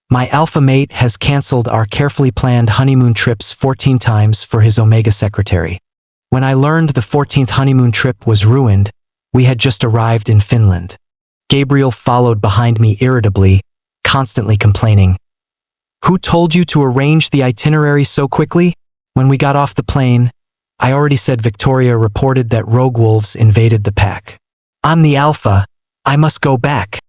My alpha mate has cancelled our carefully planned honeymoon trips 14 times for his Omega secretary. When I learned the 14th honeymoon trip was ruined, we had just arrived in Finland. Gabriel followed behind me irritably, constantly complaining. Who told you to arrange the itinerary so quickly? When we got off the plane, I already said Victoria reported that rogue wolves invaded the pack. I'm the alpha. I must go back.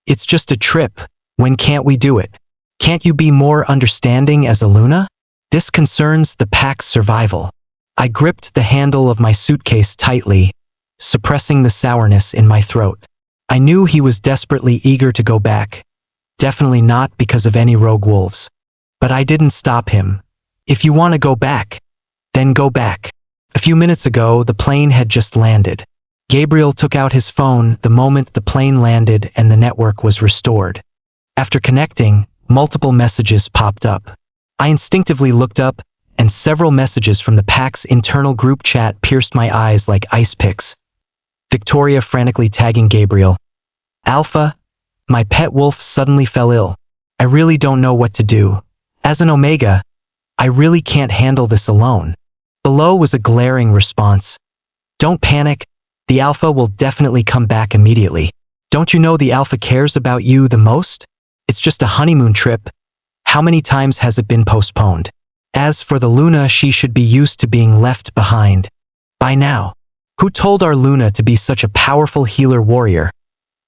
It's just a trip. When can't we do it? Can't you be more understanding as a Luna? This concerns the pack's survival. I gripped the handle of my suitcase tightly, suppressing the sourness in my throat. I knew he was desperately eager to go back, definitely not because of any rogue wolves. But I didn't stop him. If you want to go back, then go back. A few minutes ago, the plane had just landed. Gabriel took out his phone the moment the plane landed and the network was restored. After connecting, multiple messages popped up. I instinctively looked up, and several messages from the pack's internal group chat pierced my eyes like ice picks. Victoria frantically tagging Gabriel. Alpha, my pet wolf suddenly fell ill. I really don't know what to do. As an Omega, I really can't handle this alone. Below was a glaring response. Don't panic. The Alpha will definitely come back immediately. Don't you know the Alpha cares about you the most? It's just a honeymoon trip. How many times has it been postponed? As for the Luna, she should be used to being left behind by now. Who told our Luna to be such a powerful healer warrior?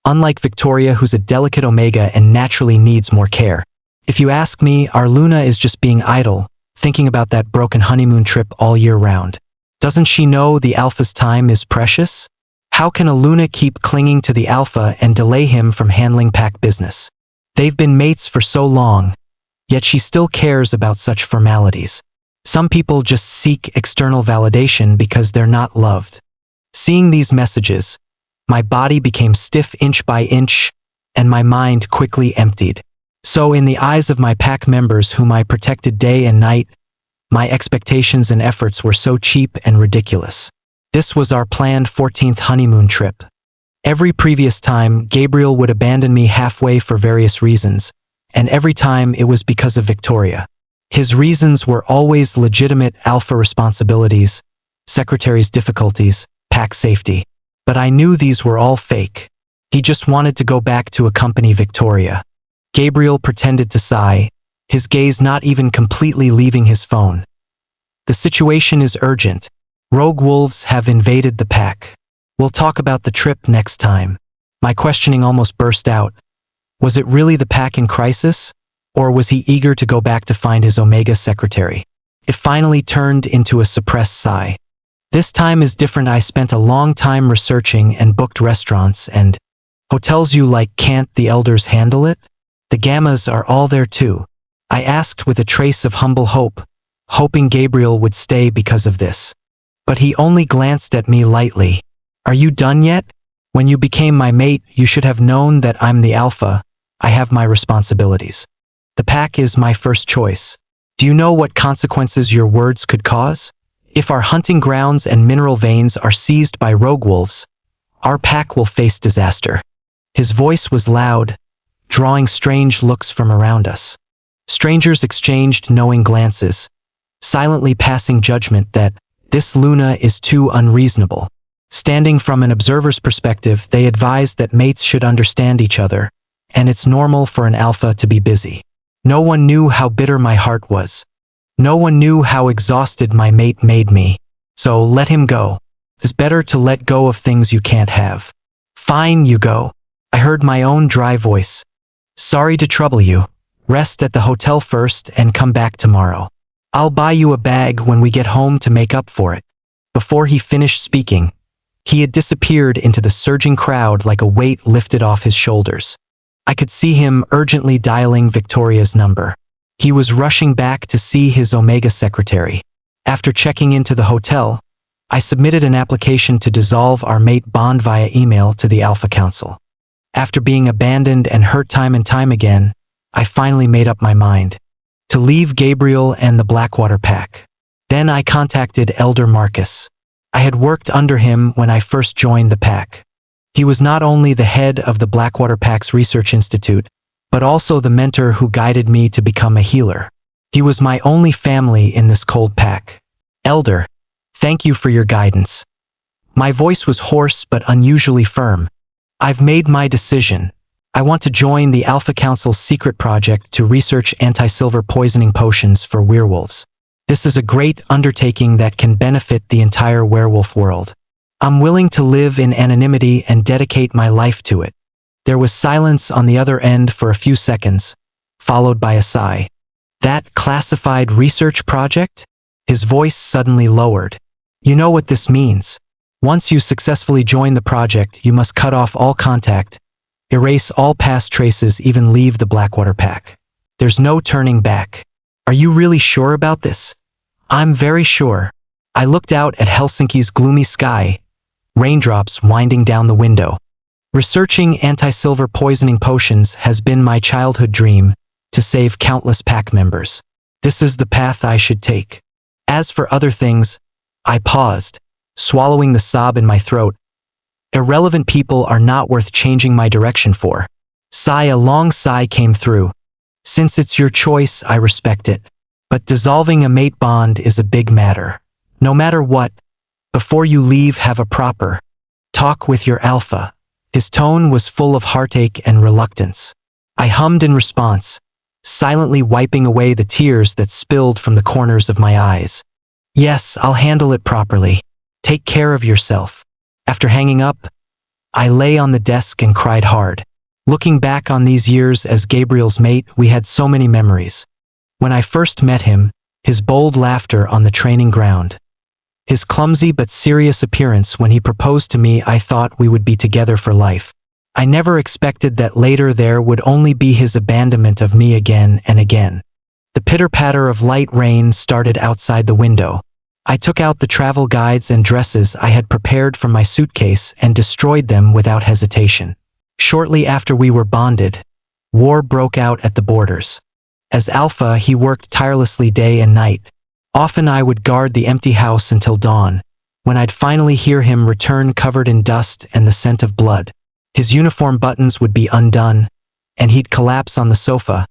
Unlike Victoria, who's a delicate Omega and naturally needs more care. If you ask me, our Luna is just being idle, thinking about that broken honeymoon trip all year round. Doesn't she know the Alpha's time is precious? How can a Luna keep clinging to the Alpha and delay him from handling pack business? They've been mates for so long, yet she still cares about such formalities. Some people just seek external validation because they're not loved. Seeing these messages, my body became stiff inch by inch, and my mind quickly emptied. So in the eyes of my pack members whom I protected day and night, my expectations and efforts were so cheap and ridiculous. This was our planned 14th honeymoon trip. Every previous time, Gabriel would abandon me halfway for various reasons, and every time it was because of Victoria. His reasons were always legitimate Alpha responsibilities, secretary's difficulties, pack safety. But I knew these were all fake. He just wanted to go back to accompany Victoria. Gabriel pretended to sigh, his gaze not even completely leaving his phone. The situation is urgent. Rogue wolves have invaded the pack. We'll talk about the trip next time. My questioning almost burst out. Was it really the pack in crisis? Or was he eager to go back to find his Omega secretary? It finally turned into a suppressed sigh. This time is different. I spent a long time researching and booked restaurants and hotels. You like, can't the elders handle it? The Gammas are all there too. I asked with a trace of humble hope, hoping Gabriel would stay because of this. But he only glanced at me lightly. Are you done yet? When you became my mate, you should have known that I'm the Alpha. I have my responsibilities. The pack is my first choice. Do you know what consequences your words could cause? If our hunting grounds and mineral veins are seized by rogue wolves, our pack will face disaster. His voice was loud, drawing strange looks from around us. Strangers exchanged knowing glances, silently passing judgment that this Luna is too unreasonable. Standing from an observer's perspective, they advised that mates should understand each other, and it's normal for an Alpha to be busy. No one knew how bitter my heart was. No one knew how exhausted my mate made me. So let him go. It's better to let go of things you can't have. Fine, you go. I heard my own dry voice. Sorry to trouble you. Rest at the hotel first and come back tomorrow. I'll buy you a bag when we get home to make up for it. Before he finished speaking, he had disappeared into the surging crowd like a weight lifted off his shoulders. I could see him urgently dialing Victoria's number. He was rushing back to see his Omega secretary. After checking into the hotel, I submitted an application to dissolve our mate bond via email to the Alpha Council. After being abandoned and hurt time and time again, I finally made up my mind to leave Gabriel and the Blackwater pack. Then I contacted Elder Marcus. I had worked under him when I first joined the pack. He was not only the head of the Blackwater Pack's Research Institute, but also the mentor who guided me to become a healer. He was my only family in this cold pack. Elder, thank you for your guidance. My voice was hoarse but unusually firm. I've made my decision. I want to join the Alpha Council's secret project to research anti-silver poisoning potions for werewolves. This is a great undertaking that can benefit the entire werewolf world. I'm willing to live in anonymity and dedicate my life to it. There was silence on the other end for a few seconds, followed by a sigh. That classified research project? His voice suddenly lowered. You know what this means. Once you successfully join the project, you must cut off all contact, erase all past traces, even leave the Blackwater Pack. There's no turning back. Are you really sure about this? I'm very sure. I looked out at Helsinki's gloomy sky, raindrops winding down the window. Researching anti-silver poisoning potions has been my childhood dream, to save countless pack members. This is the path I should take. As for other things, I paused, swallowing the sob in my throat. Irrelevant people are not worth changing my direction for. A long sigh came through. Since it's your choice, I respect it. But dissolving a mate bond is a big matter. No matter what, before you leave, have a proper talk with your alpha. His tone was full of heartache and reluctance. I hummed in response, silently wiping away the tears that spilled from the corners of my eyes. Yes, I'll handle it properly. Take care of yourself. After hanging up, I lay on the desk and cried hard. Looking back on these years as Gabriel's mate, we had so many memories. When I first met him, his bold laughter on the training ground. His clumsy but serious appearance when he proposed to me, I thought we would be together for life. I never expected that later there would only be his abandonment of me again and again. The pitter-patter of light rain started outside the window. I took out the travel guides and dresses I had prepared from my suitcase and destroyed them without hesitation. Shortly after we were bonded, war broke out at the borders. As Alpha, he worked tirelessly day and night. Often I would guard the empty house until dawn, when I'd finally hear him return covered in dust and the scent of blood. His uniform buttons would be undone, and he'd collapse on the sofa,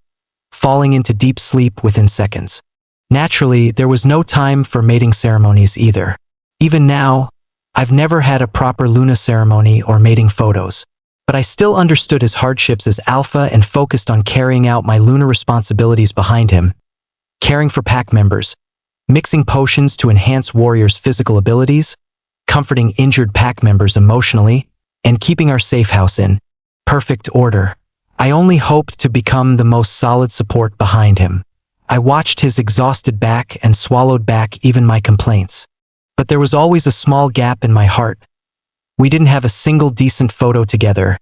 falling into deep sleep within seconds. Naturally, there was no time for mating ceremonies either. Even now, I've never had a proper Luna ceremony or mating photos, but I still understood his hardships as Alpha and focused on carrying out my Luna responsibilities behind him, caring for pack members, mixing potions to enhance warriors' physical abilities, comforting injured pack members emotionally, and keeping our safe house in perfect order. I only hoped to become the most solid support behind him. I watched his exhausted back and swallowed back even my complaints. But there was always a small gap in my heart. We didn't have a single decent photo together,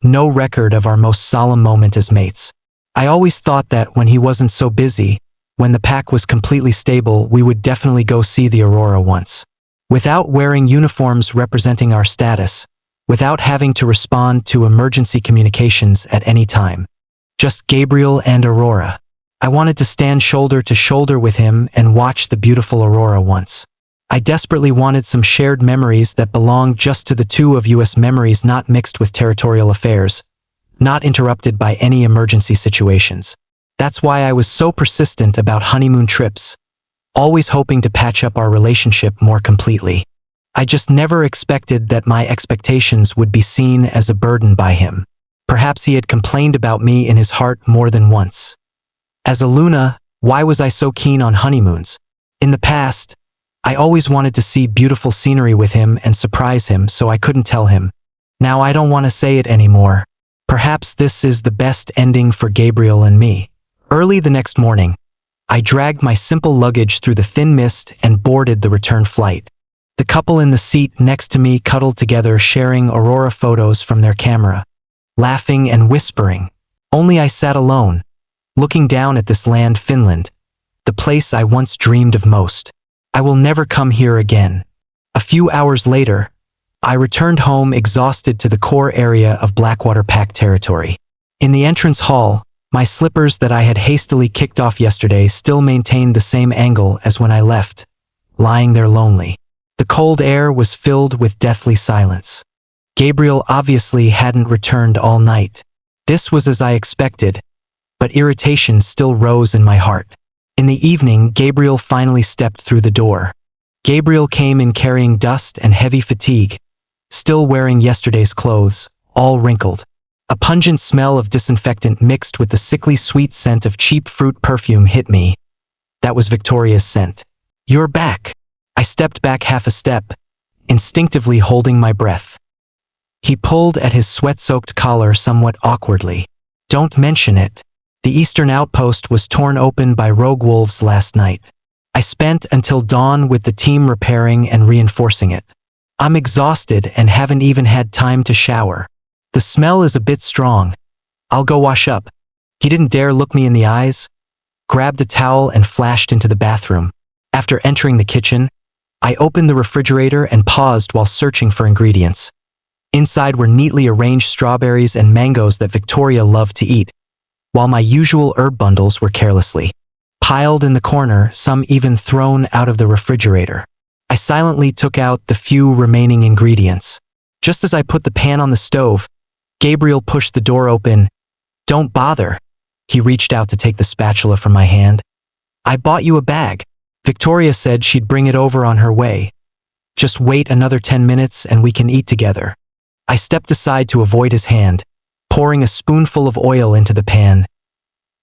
no record of our most solemn moment as mates. I always thought that when he wasn't so busy, when the pack was completely stable, we would definitely go see the Aurora once. Without wearing uniforms representing our status, without having to respond to emergency communications at any time. Just Gabriel and Aurora. I wanted to stand shoulder to shoulder with him and watch the beautiful Aurora once. I desperately wanted some shared memories that belonged just to the two of us, memories not mixed with territorial affairs, not interrupted by any emergency situations. That's why I was so persistent about honeymoon trips, always hoping to patch up our relationship more completely. I just never expected that my expectations would be seen as a burden by him. Perhaps he had complained about me in his heart more than once. As a Luna, why was I so keen on honeymoons? In the past, I always wanted to see beautiful scenery with him and surprise him, so I couldn't tell him. Now I don't want to say it anymore. Perhaps this is the best ending for Gabriel and me. Early the next morning, I dragged my simple luggage through the thin mist and boarded the return flight. The couple in the seat next to me cuddled together, sharing Aurora photos from their camera, laughing and whispering. Only I sat alone, looking down at this land, Finland, the place I once dreamed of most. I will never come here again. A few hours later, I returned home exhausted to the core area of Blackwater Pack territory. In the entrance hall, my slippers that I had hastily kicked off yesterday still maintained the same angle as when I left, lying there lonely. The cold air was filled with deathly silence. Gabriel obviously hadn't returned all night. This was as I expected, but irritation still rose in my heart. In the evening, Gabriel finally stepped through the door. Gabriel came in carrying dust and heavy fatigue, still wearing yesterday's clothes, all wrinkled. A pungent smell of disinfectant mixed with the sickly sweet scent of cheap fruit perfume hit me. That was Victoria's scent. "You're back." I stepped back half a step, instinctively holding my breath. He pulled at his sweat-soaked collar somewhat awkwardly. "Don't mention it. The eastern outpost was torn open by rogue wolves last night. I spent until dawn with the team repairing and reinforcing it. I'm exhausted and haven't even had time to shower. The smell is a bit strong. I'll go wash up." He didn't dare look me in the eyes, grabbed a towel and flashed into the bathroom. After entering the kitchen, I opened the refrigerator and paused while searching for ingredients. Inside were neatly arranged strawberries and mangoes that Victoria loved to eat, while my usual herb bundles were carelessly piled in the corner, some even thrown out of the refrigerator. I silently took out the few remaining ingredients. Just as I put the pan on the stove, Gabriel pushed the door open. "Don't bother." He reached out to take the spatula from my hand. "I bought you a bag. Victoria said she'd bring it over on her way. Just wait another 10 minutes and we can eat together." I stepped aside to avoid his hand, pouring a spoonful of oil into the pan.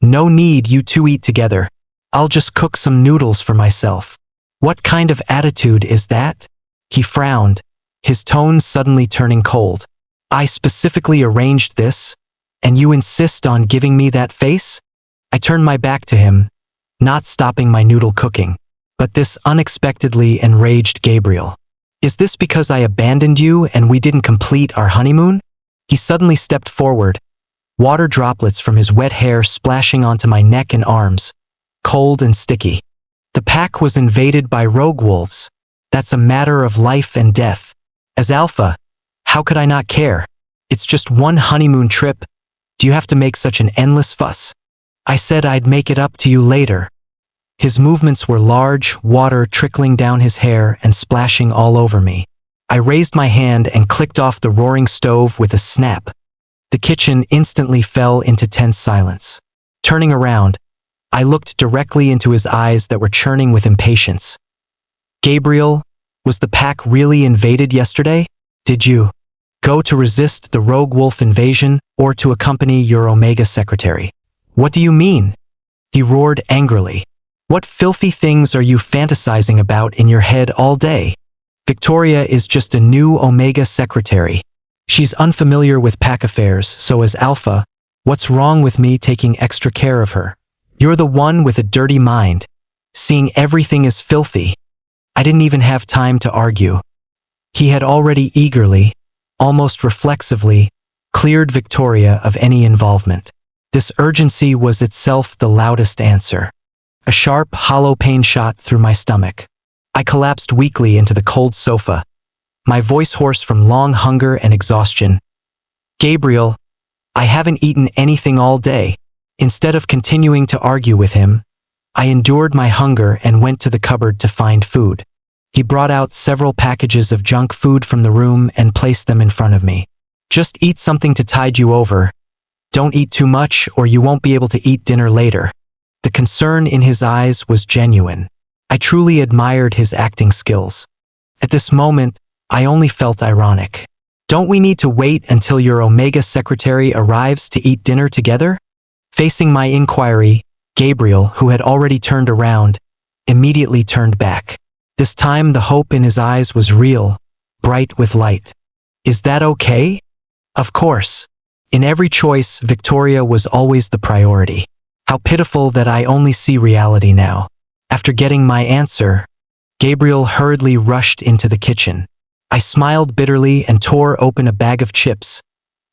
"No need you two eat together. I'll just cook some noodles for myself." "What kind of attitude is that?" He frowned, his tone suddenly turning cold. "I specifically arranged this, and you insist on giving me that face?" I turned my back to him, not stopping my noodle cooking. But this unexpectedly enraged Gabriel. "Is this because I abandoned you and we didn't complete our honeymoon?" He suddenly stepped forward, water droplets from his wet hair splashing onto my neck and arms, cold and sticky. "The pack was invaded by rogue wolves. That's a matter of life and death. As Alpha, how could I not care? It's just one honeymoon trip. Do you have to make such an endless fuss?" I said I'd make it up to you later. His movements were large, water trickling down his hair and splashing all over me. I raised my hand and clicked off the roaring stove with a snap. The kitchen instantly fell into tense silence. Turning around, I looked directly into his eyes that were churning with impatience. "Gabriel, was the pack really invaded yesterday? Did you go to resist the rogue wolf invasion or to accompany your Omega secretary?" "What do you mean?" He roared angrily. "What filthy things are you fantasizing about in your head all day? Victoria is just a new Omega secretary. She's unfamiliar with pack affairs, so as Alpha, what's wrong with me taking extra care of her? You're the one with a dirty mind, seeing everything as filthy." I didn't even have time to argue. He had already eagerly, almost reflexively, cleared Victoria of any involvement. This urgency was itself the loudest answer. A sharp, hollow pain shot through my stomach. I collapsed weakly into the cold sofa, my voice hoarse from long hunger and exhaustion. "Gabriel, I haven't eaten anything all day." Instead of continuing to argue with him, I endured my hunger and went to the cupboard to find food. He brought out several packages of junk food from the room and placed them in front of me. "Just eat something to tide you over. Don't eat too much or you won't be able to eat dinner later." The concern in his eyes was genuine. I truly admired his acting skills. At this moment, I only felt ironic. "Don't we need to wait until your Omega secretary arrives to eat dinner together?" Facing my inquiry, Gabriel, who had already turned around, immediately turned back. This time the hope in his eyes was real, bright with light. "Is that okay?" Of course. In every choice, Victoria was always the priority. How pitiful that I only see reality now. After getting my answer, Gabriel hurriedly rushed into the kitchen. I smiled bitterly and tore open a bag of chips,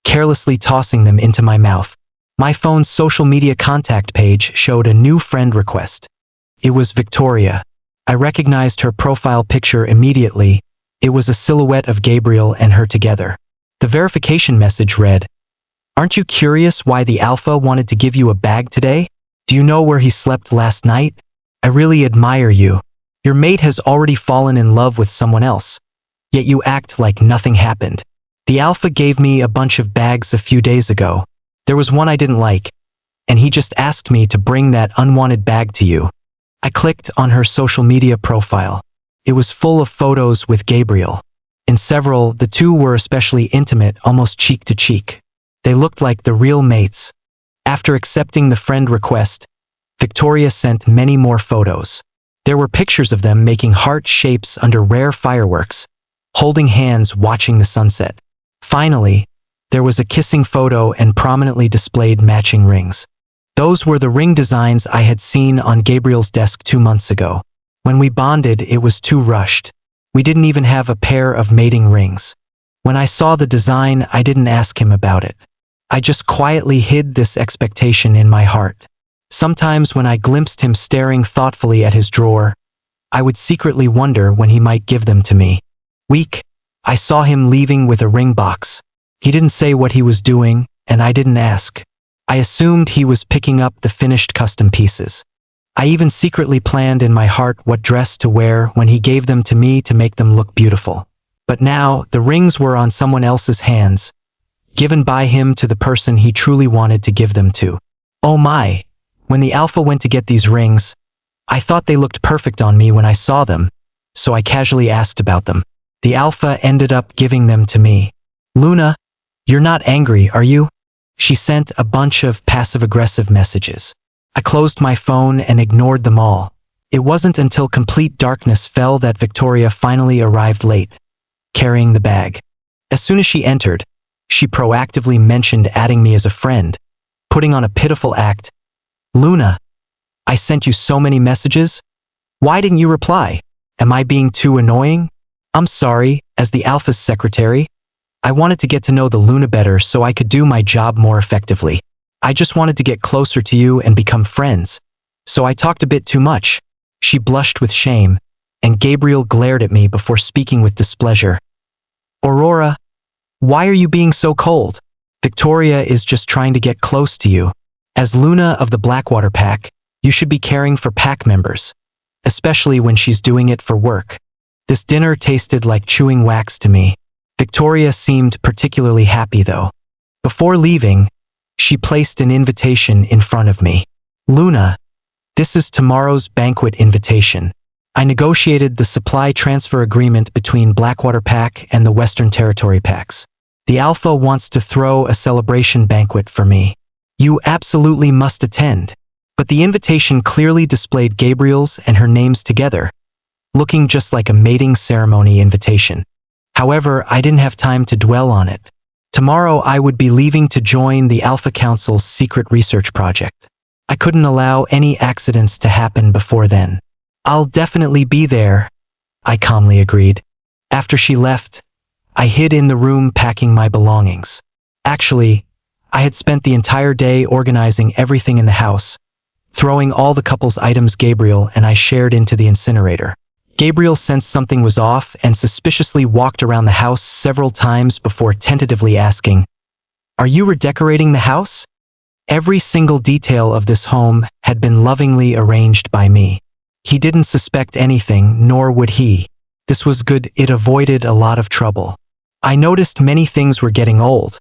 carelessly tossing them into my mouth. My phone's social media contact page showed a new friend request. It was Victoria. I recognized her profile picture immediately. It was a silhouette of Gabriel and her together. The verification message read, "Aren't you curious why the Alpha wanted to give you a bag today? Do you know where he slept last night? I really admire you. Your mate has already fallen in love with someone else, yet you act like nothing happened. The Alpha gave me a bunch of bags a few days ago. There was one I didn't like, and he just asked me to bring that unwanted bag to you. I clicked on her social media profile. It was full of photos with Gabriel. In several, the two were especially intimate, almost cheek to cheek. They looked like the real mates. After accepting the friend request, Victoria sent many more photos. There were pictures of them making heart shapes under rare fireworks, holding hands watching the sunset. Finally, there was a kissing photo and prominently displayed matching rings. Those were the ring designs I had seen on Gabriel's desk 2 months ago. When we bonded, it was too rushed. We didn't even have a pair of mating rings. When I saw the design, I didn't ask him about it. I just quietly hid this expectation in my heart. Sometimes when I glimpsed him staring thoughtfully at his drawer, I would secretly wonder when he might give them to me. I saw him leaving with a ring box. He didn't say what he was doing, and I didn't ask. I assumed he was picking up the finished custom pieces. I even secretly planned in my heart what dress to wear when he gave them to me to make them look beautiful. But now, the rings were on someone else's hands, given by him to the person he truly wanted to give them to. Oh my! When the Alpha went to get these rings, I thought they looked perfect on me when I saw them, so I casually asked about them. The Alpha ended up giving them to me. Luna, you're not angry, are you? She sent a bunch of passive-aggressive messages. I closed my phone and ignored them all. It wasn't until complete darkness fell that Victoria finally arrived late, carrying the bag. As soon as she entered, she proactively mentioned adding me as a friend, putting on a pitiful act. Luna, I sent you so many messages. Why didn't you reply? Am I being too annoying? I'm sorry, as the Alpha's secretary. I wanted to get to know the Luna better so I could do my job more effectively. I just wanted to get closer to you and become friends. So I talked a bit too much. She blushed with shame, and Gabriel glared at me before speaking with displeasure. Aurora, why are you being so cold? Victoria is just trying to get close to you. As Luna of the Blackwater Pack, you should be caring for pack members, especially when she's doing it for work. This dinner tasted like chewing wax to me. Victoria seemed particularly happy though. Before leaving, she placed an invitation in front of me. Luna, this is tomorrow's banquet invitation. I negotiated the supply transfer agreement between Blackwater Pack and the Western Territory Packs. The Alpha wants to throw a celebration banquet for me. You absolutely must attend. But the invitation clearly displayed Gabriel's and her names together, looking just like a mating ceremony invitation. However, I didn't have time to dwell on it. Tomorrow I would be leaving to join the Alpha Council's secret research project. I couldn't allow any accidents to happen before then. I'll definitely be there, I calmly agreed. After she left, I hid in the room packing my belongings. Actually, I had spent the entire day organizing everything in the house, throwing all the couple's items Gabriel and I shared into the incinerator. Gabriel sensed something was off and suspiciously walked around the house several times before tentatively asking, "Are you redecorating the house?" Every single detail of this home had been lovingly arranged by me. He didn't suspect anything, nor would he. This was good, it avoided a lot of trouble. I noticed many things were getting old,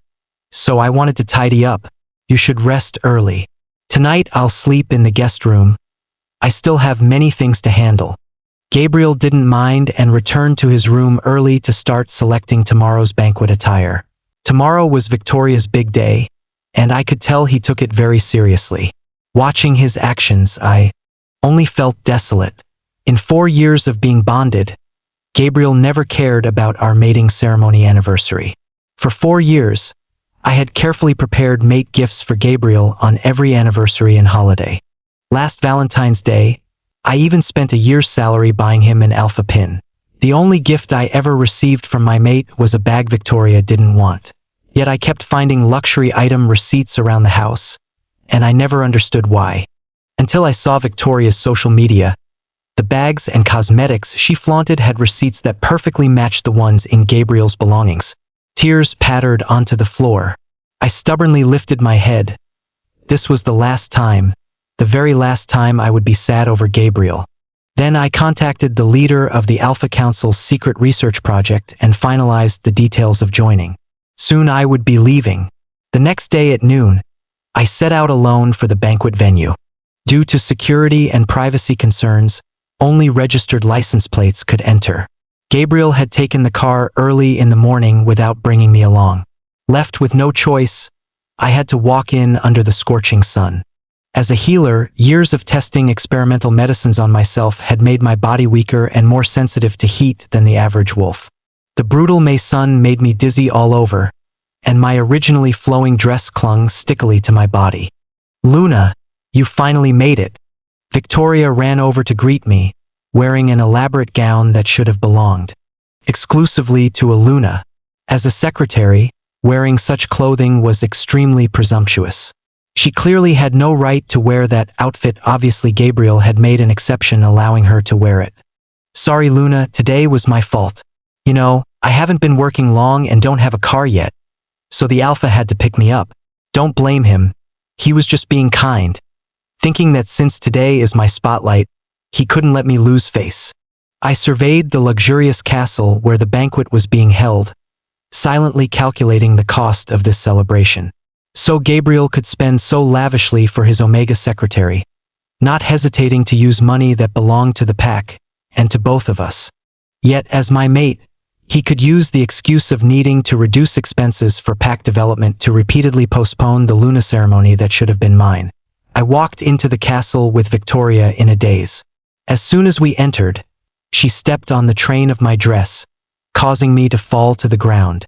so I wanted to tidy up. You should rest early. Tonight I'll sleep in the guest room. I still have many things to handle. Gabriel didn't mind and returned to his room early to start selecting tomorrow's banquet attire. Tomorrow was Victoria's big day, and I could tell he took it very seriously. Watching his actions, I only felt desolate. In 4 years of being bonded, Gabriel never cared about our mating ceremony anniversary. For 4 years, I had carefully prepared mate gifts for Gabriel on every anniversary and holiday. Last Valentine's Day, I even spent a year's salary buying him an Alpha pin. The only gift I ever received from my mate was a bag Victoria didn't want. Yet I kept finding luxury item receipts around the house, and I never understood why. Until I saw Victoria's social media. The bags and cosmetics she flaunted had receipts that perfectly matched the ones in Gabriel's belongings. Tears pattered onto the floor. I stubbornly lifted my head. This was the last time. The very last time I would be sad over Gabriel. Then I contacted the leader of the Alpha Council's secret research project and finalized the details of joining. Soon I would be leaving. The next day at noon, I set out alone for the banquet venue. Due to security and privacy concerns, only registered license plates could enter. Gabriel had taken the car early in the morning without bringing me along. Left with no choice, I had to walk in under the scorching sun. As a healer, years of testing experimental medicines on myself had made my body weaker and more sensitive to heat than the average wolf. The brutal May sun made me dizzy all over, and my originally flowing dress clung stickily to my body. "Luna, you finally made it." Victoria ran over to greet me, wearing an elaborate gown that should have belonged exclusively to a Luna. As a secretary, wearing such clothing was extremely presumptuous. She clearly had no right to wear that outfit. Obviously Gabriel had made an exception, allowing her to wear it. "Sorry Luna, today was my fault. You know, I haven't been working long and don't have a car yet, so the Alpha had to pick me up. Don't blame him. He was just being kind, thinking that since today is my spotlight, he couldn't let me lose face." I surveyed the luxurious castle where the banquet was being held, silently calculating the cost of this celebration. So Gabriel could spend so lavishly for his Omega secretary, not hesitating to use money that belonged to the pack, and to both of us. Yet as my mate, he could use the excuse of needing to reduce expenses for pack development to repeatedly postpone the Luna ceremony that should have been mine. I walked into the castle with Victoria in a daze. As soon as we entered, she stepped on the train of my dress, causing me to fall to the ground.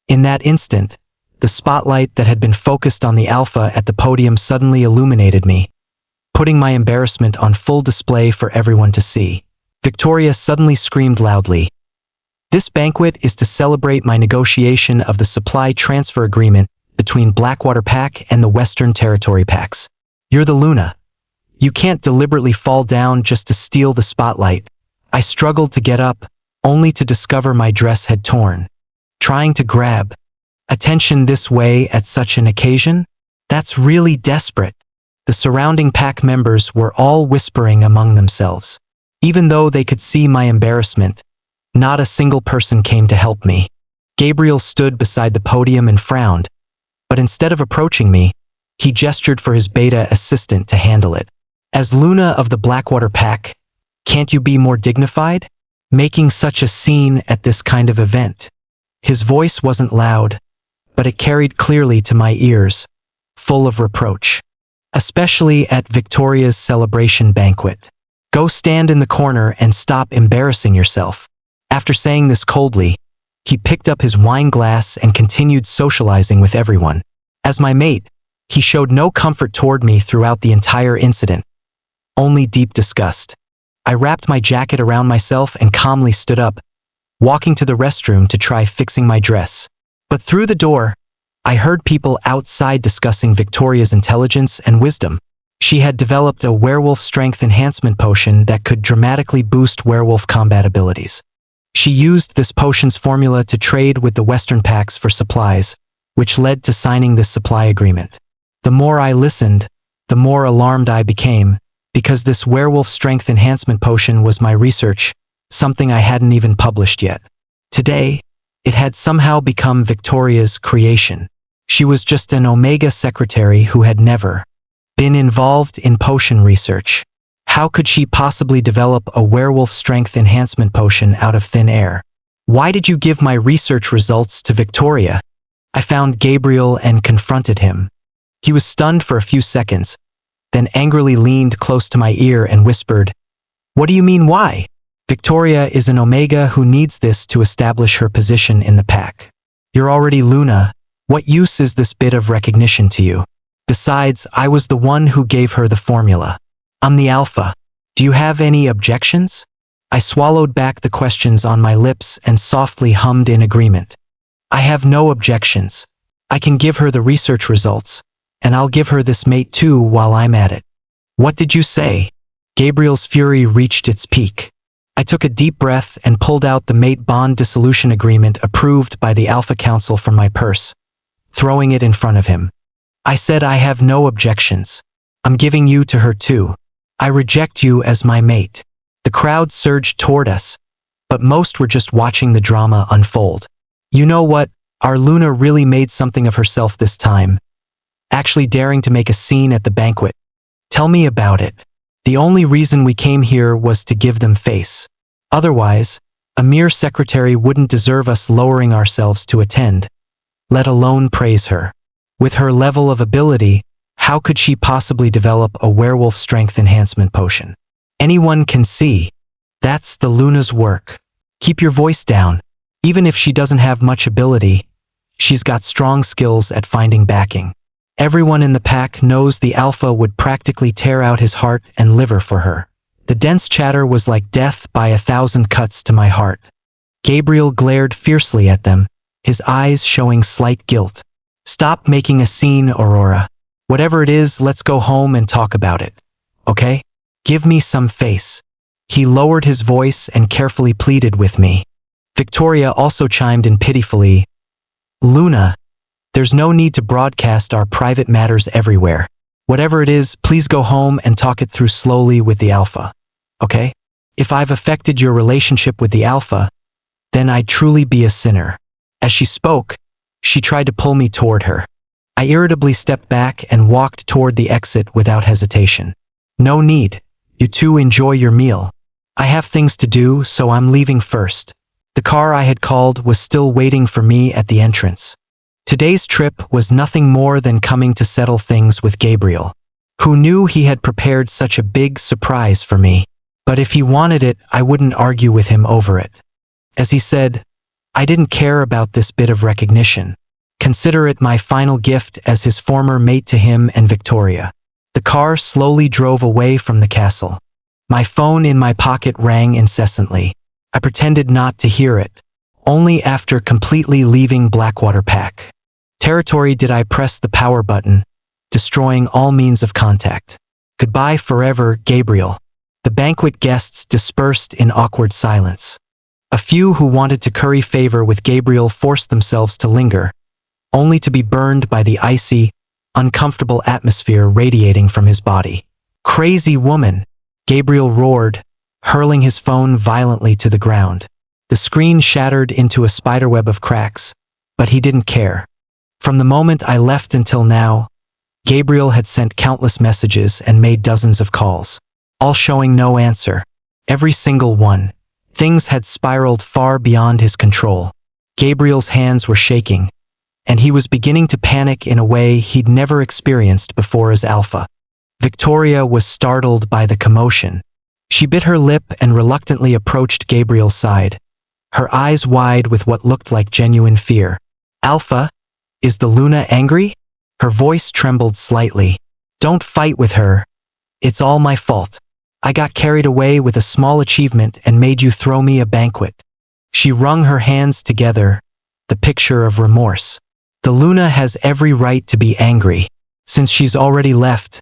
In that instant, the spotlight that had been focused on the Alpha at the podium suddenly illuminated me, putting my embarrassment on full display for everyone to see. Victoria suddenly screamed loudly, "This banquet is to celebrate my negotiation of the supply transfer agreement between Blackwater Pack and the Western Territory Packs. You're the Luna. You can't deliberately fall down just to steal the spotlight." I struggled to get up, only to discover my dress had torn. Trying to grab attention this way at such an occasion? That's really desperate. The surrounding pack members were all whispering among themselves. Even though they could see my embarrassment, not a single person came to help me. Gabriel stood beside the podium and frowned, but instead of approaching me, he gestured for his beta assistant to handle it. "As Luna of the Blackwater Pack, can't you be more dignified? Making such a scene at this kind of event." His voice wasn't loud, but it carried clearly to my ears, full of reproach. "Especially at Victoria's celebration banquet. Go stand in the corner and stop embarrassing yourself." After saying this coldly, he picked up his wine glass and continued socializing with everyone. As my mate, he showed no comfort toward me throughout the entire incident, only deep disgust. I wrapped my jacket around myself and calmly stood up, walking to the restroom to try fixing my dress. But through the door, I heard people outside discussing Victoria's intelligence and wisdom. She had developed a werewolf strength enhancement potion that could dramatically boost werewolf combat abilities. She used this potion's formula to trade with the Western packs for supplies, which led to signing this supply agreement. The more I listened, the more alarmed I became, because this werewolf strength enhancement potion was my research, something I hadn't even published yet. Today, it had somehow become Victoria's creation. She was just an Omega secretary who had never been involved in potion research. How could she possibly develop a werewolf strength enhancement potion out of thin air? "Why did you give my research results to Victoria?" I found Gabriel and confronted him. He was stunned for a few seconds, then angrily leaned close to my ear and whispered, "What do you mean why? Victoria is an Omega who needs this to establish her position in the pack. You're already Luna. What use is this bit of recognition to you? Besides, I was the one who gave her the formula. I'm the Alpha. Do you have any objections?" I swallowed back the questions on my lips and softly hummed in agreement. "I have no objections. I can give her the research results, and I'll give her this mate too while I'm at it." "What did you say?" Gabriel's fury reached its peak. I took a deep breath and pulled out the mate bond dissolution agreement approved by the Alpha Council from my purse, throwing it in front of him. I said, "I have no objections. I'm giving you to her too. I reject you as my mate." The crowd surged toward us, but most were just watching the drama unfold. "You know what? Our Luna really made something of herself this time. actually daring to make a scene at the banquet. Tell me about it. The only reason we came here was to give them face. Otherwise, a mere secretary wouldn't deserve us lowering ourselves to attend, let alone praise her. With her level of ability, how could she possibly develop a werewolf strength enhancement potion? Anyone can see. That's the Luna's work. Keep your voice down. Even if she doesn't have much ability, she's got strong skills at finding backing. Everyone in the pack knows the alpha would practically tear out his heart and liver for her. The dense chatter was like death by 1,000 cuts to my heart. Gabriel glared fiercely at them, his eyes showing slight guilt. Stop making a scene, Aurora. Whatever it is, let's go home and talk about it. Okay? Give me some face. He lowered his voice and carefully pleaded with me. Victoria also chimed in pitifully. Luna, there's no need to broadcast our private matters everywhere. Whatever it is, please go home and talk it through slowly with the alpha. Okay? If I've affected your relationship with the alpha, then I'd truly be a sinner. As she spoke, she tried to pull me toward her. I irritably stepped back and walked toward the exit without hesitation. No need. You two enjoy your meal. I have things to do, so I'm leaving first. The car I had called was still waiting for me at the entrance. Today's trip was nothing more than coming to settle things with Gabriel, who knew he had prepared such a big surprise for me. But if he wanted it, I wouldn't argue with him over it. As he said, I didn't care about this bit of recognition. Consider it my final gift as his former mate to him and Victoria. The car slowly drove away from the castle. My phone in my pocket rang incessantly. I pretended not to hear it. Only after completely leaving Blackwater Pack territory did I press the power button, destroying all means of contact. Goodbye forever, Gabriel. The banquet guests dispersed in awkward silence. A few who wanted to curry favor with Gabriel forced themselves to linger, only to be burned by the icy, uncomfortable atmosphere radiating from his body. Crazy woman! Gabriel roared, hurling his phone violently to the ground. The screen shattered into a spiderweb of cracks, but he didn't care. From the moment I left until now, Gabriel had sent countless messages and made dozens of calls, all showing no answer. Every single one. Things had spiraled far beyond his control. Gabriel's hands were shaking, and he was beginning to panic in a way he'd never experienced before as Alpha. Victoria was startled by the commotion. She bit her lip and reluctantly approached Gabriel's side, her eyes wide with what looked like genuine fear. Alpha, is the Luna angry? Her voice trembled slightly. Don't fight with her. It's all my fault. I got carried away with a small achievement and made you throw me a banquet. She wrung her hands together, the picture of remorse. The Luna has every right to be angry. Since she's already left,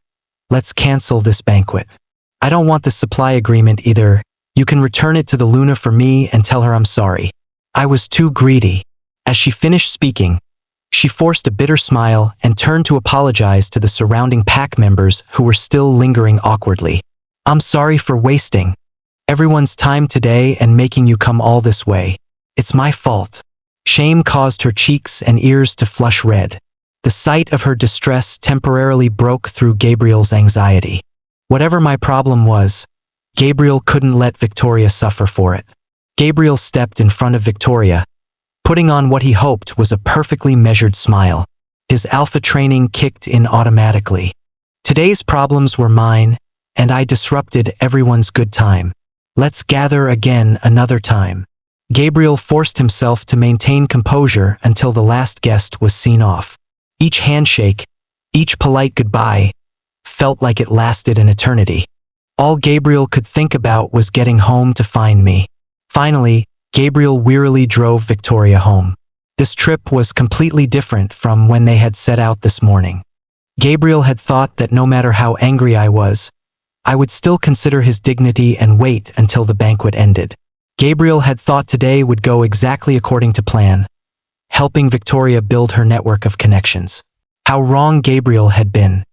let's cancel this banquet. I don't want the supply agreement either. You can return it to the Luna for me and tell her I'm sorry. I was too greedy. As she finished speaking, she forced a bitter smile and turned to apologize to the surrounding pack members who were still lingering awkwardly. I'm sorry for wasting everyone's time today and making you come all this way. It's my fault. Shame caused her cheeks and ears to flush red. The sight of her distress temporarily broke through Gabriel's anxiety. Whatever my problem was, Gabriel couldn't let Victoria suffer for it. Gabriel stepped in front of Victoria, putting on what he hoped was a perfectly measured smile. His alpha training kicked in automatically. Today's problems were mine, and I disrupted everyone's good time. Let's gather again another time. Gabriel forced himself to maintain composure until the last guest was seen off. Each handshake, each polite goodbye, felt like it lasted an eternity. All Gabriel could think about was getting home to find me. Finally, Gabriel wearily drove Victoria home. This trip was completely different from when they had set out this morning. Gabriel had thought that no matter how angry I was, I would still consider his dignity and wait until the banquet ended. Gabriel had thought today would go exactly according to plan, helping Victoria build her network of connections. How wrong Gabriel had been.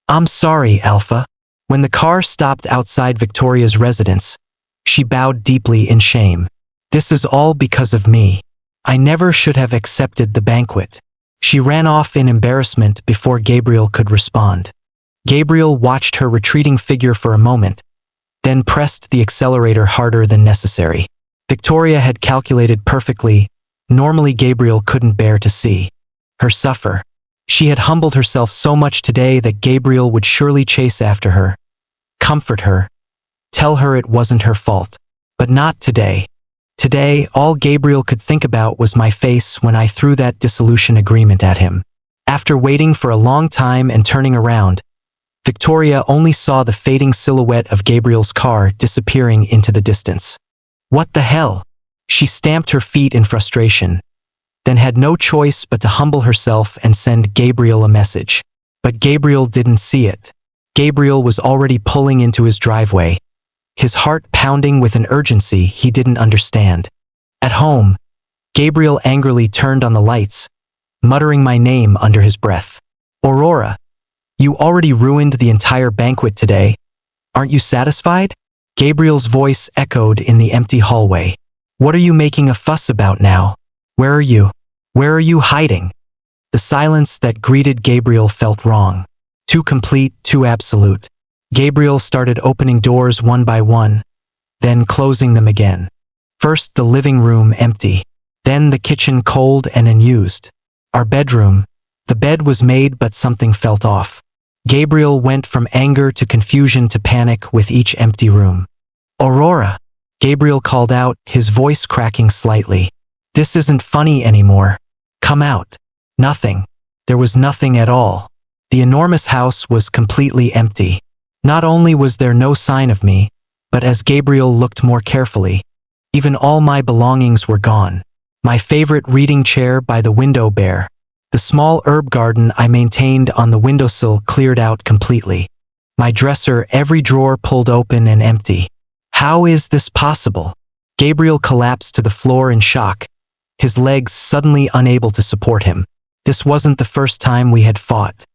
I'm sorry, Alpha. When the car stopped outside Victoria's residence, she bowed deeply in shame. This is all because of me. I never should have accepted the banquet. She ran off in embarrassment before Gabriel could respond. Gabriel watched her retreating figure for a moment, then pressed the accelerator harder than necessary. Victoria had calculated perfectly. Normally Gabriel couldn't bear to see her suffer. She had humbled herself so much today that Gabriel would surely chase after her, comfort her, tell her it wasn't her fault. But not today. Today, all Gabriel could think about was my face when I threw that dissolution agreement at him. After waiting for a long time and turning around, Victoria only saw the fading silhouette of Gabriel's car disappearing into the distance. What the hell? She stamped her feet in frustration, then had no choice but to humble herself and send Gabriel a message. But Gabriel didn't see it. Gabriel was already pulling into his driveway, his heart pounding with an urgency he didn't understand. At home, Gabriel angrily turned on the lights, muttering my name under his breath. Aurora, you already ruined the entire banquet today. Aren't you satisfied? Gabriel's voice echoed in the empty hallway. What are you making a fuss about now? Where are you? Where are you hiding? The silence that greeted Gabriel felt wrong. Too complete, too absolute. Gabriel started opening doors one by one, then closing them again. First the living room empty, then the kitchen cold and unused. Our bedroom. The bed was made but something felt off. Gabriel went from anger to confusion to panic with each empty room. Aurora! Gabriel called out, his voice cracking slightly. This isn't funny anymore. Come out. Nothing. There was nothing at all. The enormous house was completely empty. Not only was there no sign of me, but as Gabriel looked more carefully, even all my belongings were gone. My favorite reading chair by the window bare. The small herb garden I maintained on the windowsill cleared out completely. My dresser, every drawer pulled open and empty. How is this possible? Gabriel collapsed to the floor in shock, his legs suddenly unable to support him. This wasn't the first time we had fought.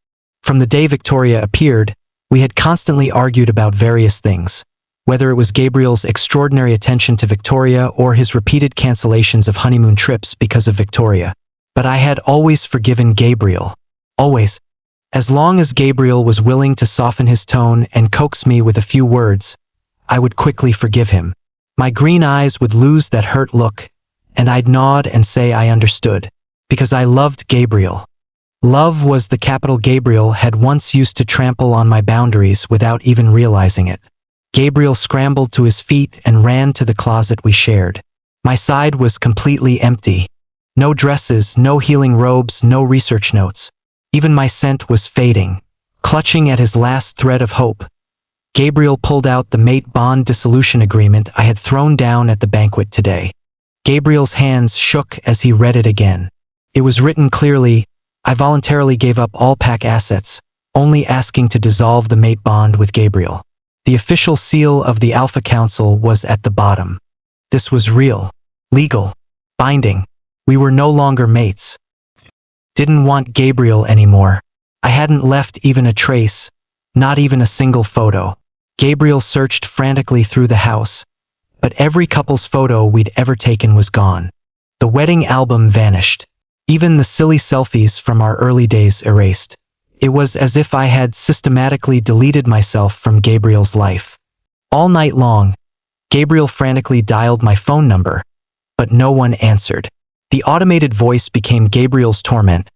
From the day Victoria appeared, we had constantly argued about various things, whether it was Gabriel's extraordinary attention to Victoria or his repeated cancellations of honeymoon trips because of Victoria. But I had always forgiven Gabriel. Always. As long as Gabriel was willing to soften his tone and coax me with a few words, I would quickly forgive him. My green eyes would lose that hurt look, and I'd nod and say I understood, because I loved Gabriel. Love was the capital Gabriel had once used to trample on my boundaries without even realizing it. Gabriel scrambled to his feet and ran to the closet we shared. My side was completely empty. No dresses, no healing robes, no research notes. Even my scent was fading. Clutching at his last thread of hope, Gabriel pulled out the mate bond dissolution agreement I had thrown down at the banquet today. Gabriel's hands shook as he read it again. It was written clearly, I voluntarily gave up all pack assets, only asking to dissolve the mate bond with Gabriel. The official seal of the Alpha Council was at the bottom. This was real, legal, binding. We were no longer mates. Didn't want Gabriel anymore. I hadn't left even a trace, not even a single photo. Gabriel searched frantically through the house, but every couple's photo we'd ever taken was gone. The wedding album vanished. Even the silly selfies from our early days erased. It was as if I had systematically deleted myself from Gabriel's life. All night long, Gabriel frantically dialed my phone number, but no one answered. The automated voice became Gabriel's torment.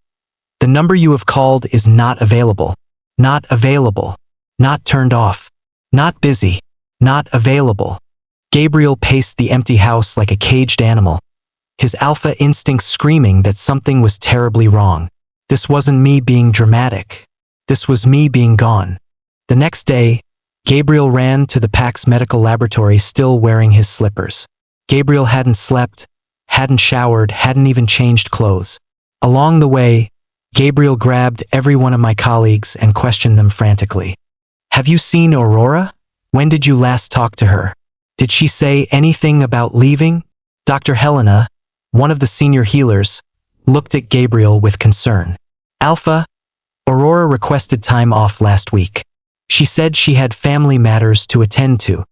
The number you have called is not available. Not available. Not turned off. Not busy. Not available. Gabriel paced the empty house like a caged animal, his alpha instinct screaming that something was terribly wrong. This wasn't me being dramatic. This was me being gone. The next day, Gabriel ran to the PAC's medical laboratory still wearing his slippers. Gabriel hadn't slept, hadn't showered, hadn't even changed clothes. Along the way, Gabriel grabbed every one of my colleagues and questioned them frantically. Have you seen Aurora? When did you last talk to her? Did she say anything about leaving? Dr. Helena, one of the senior healers, looked at Gabriel with concern. Alpha, Aurora requested time off last week. She said she had family matters to attend to.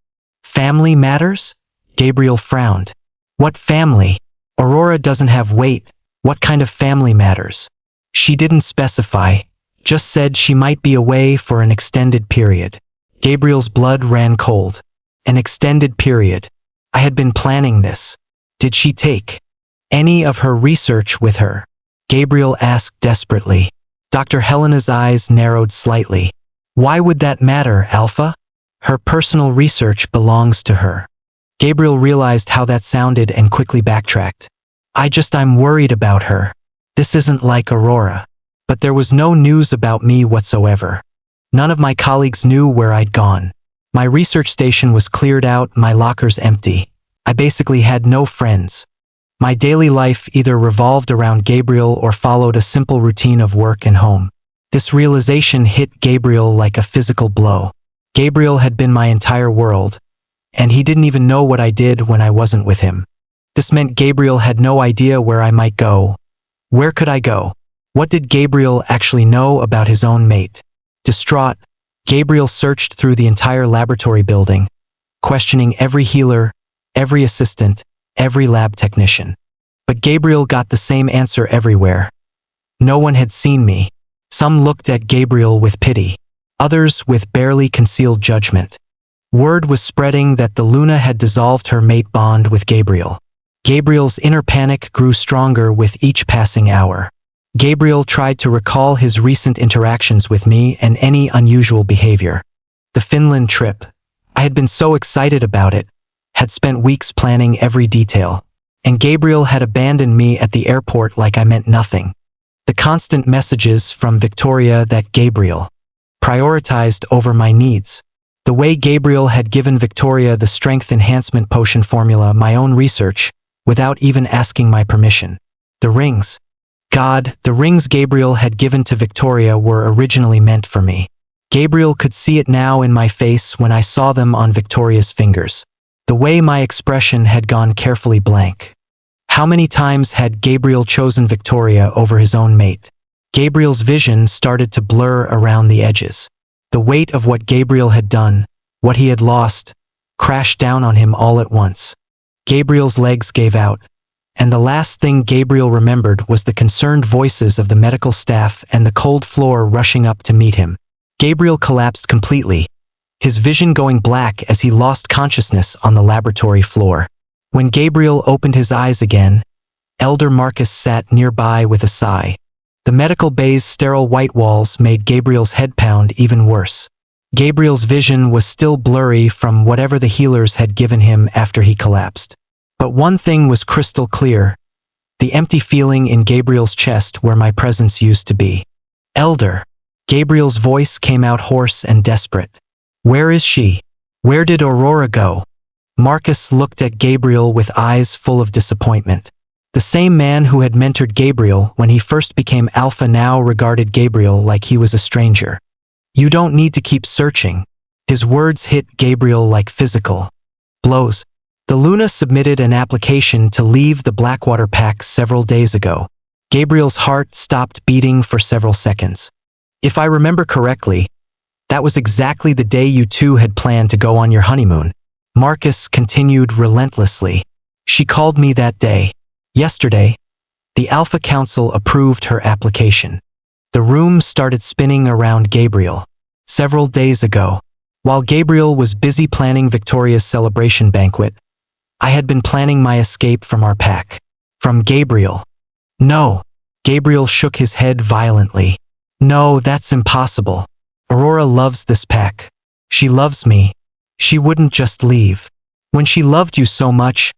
Family matters? Gabriel frowned. What family? Aurora doesn't have weight. What kind of family matters? She didn't specify, just said she might be away for an extended period. Gabriel's blood ran cold. An extended period. I had been planning this. Did she take any of her research with her? Gabriel asked desperately. Dr. Helena's eyes narrowed slightly. Why would that matter, Alpha? Her personal research belongs to her. Gabriel realized how that sounded and quickly backtracked. I'm worried about her. This isn't like Aurora. But there was no news about me whatsoever. None of my colleagues knew where I'd gone. My research station was cleared out, my lockers empty. I basically had no friends. My daily life either revolved around Gabriel or followed a simple routine of work and home. This realization hit Gabriel like a physical blow. Gabriel had been my entire world, and he didn't even know what I did when I wasn't with him. This meant Gabriel had no idea where I might go. Where could I go? What did Gabriel actually know about his own mate? Distraught, Gabriel searched through the entire laboratory building, questioning every healer, every assistant, every lab technician. But Gabriel got the same answer everywhere. No one had seen me. Some looked at Gabriel with pity, others with barely concealed judgment. Word was spreading that the Luna had dissolved her mate bond with Gabriel. Gabriel's inner panic grew stronger with each passing hour. Gabriel tried to recall his recent interactions with me and any unusual behavior. The Finland trip. I had been so excited about it, had spent weeks planning every detail, and Gabriel had abandoned me at the airport like I meant nothing. The constant messages from Victoria that Gabriel prioritized over my needs. The way Gabriel had given Victoria the strength enhancement potion formula, my own research, without even asking my permission. The rings. God, the rings Gabriel had given to Victoria were originally meant for me. Gabriel could see it now in my face when I saw them on Victoria's fingers. The way my expression had gone carefully blank. How many times had Gabriel chosen Victoria over his own mate? Gabriel's vision started to blur around the edges. The weight of what Gabriel had done, what he had lost, crashed down on him all at once. Gabriel's legs gave out, and the last thing Gabriel remembered was the concerned voices of the medical staff and the cold floor rushing up to meet him. Gabriel collapsed completely, his vision going black as he lost consciousness on the laboratory floor. When Gabriel opened his eyes again, Elder Marcus sat nearby with a sigh. The medical bay's sterile white walls made Gabriel's head pound even worse. Gabriel's vision was still blurry from whatever the healers had given him after he collapsed. But one thing was crystal clear. The empty feeling in Gabriel's chest where my presence used to be. Elder. Gabriel's voice came out hoarse and desperate. Where is she? Where did Aurora go? Marcus looked at Gabriel with eyes full of disappointment. The same man who had mentored Gabriel when he first became Alpha now regarded Gabriel like he was a stranger. You don't need to keep searching. His words hit Gabriel like physical blows. The Luna submitted an application to leave the Blackwater Pact several days ago. Gabriel's heart stopped beating for several seconds. If I remember correctly, that was exactly the day you two had planned to go on your honeymoon. Marcus continued relentlessly. She called me that day. Yesterday, the Alpha Council approved her application. The room started spinning around Gabriel. Several days ago, while Gabriel was busy planning Victoria's celebration banquet, I had been planning my escape from our pack. From Gabriel. No. Gabriel shook his head violently. No, that's impossible. Aurora loves this pack. She loves me. She wouldn't just leave. When she loved you so much,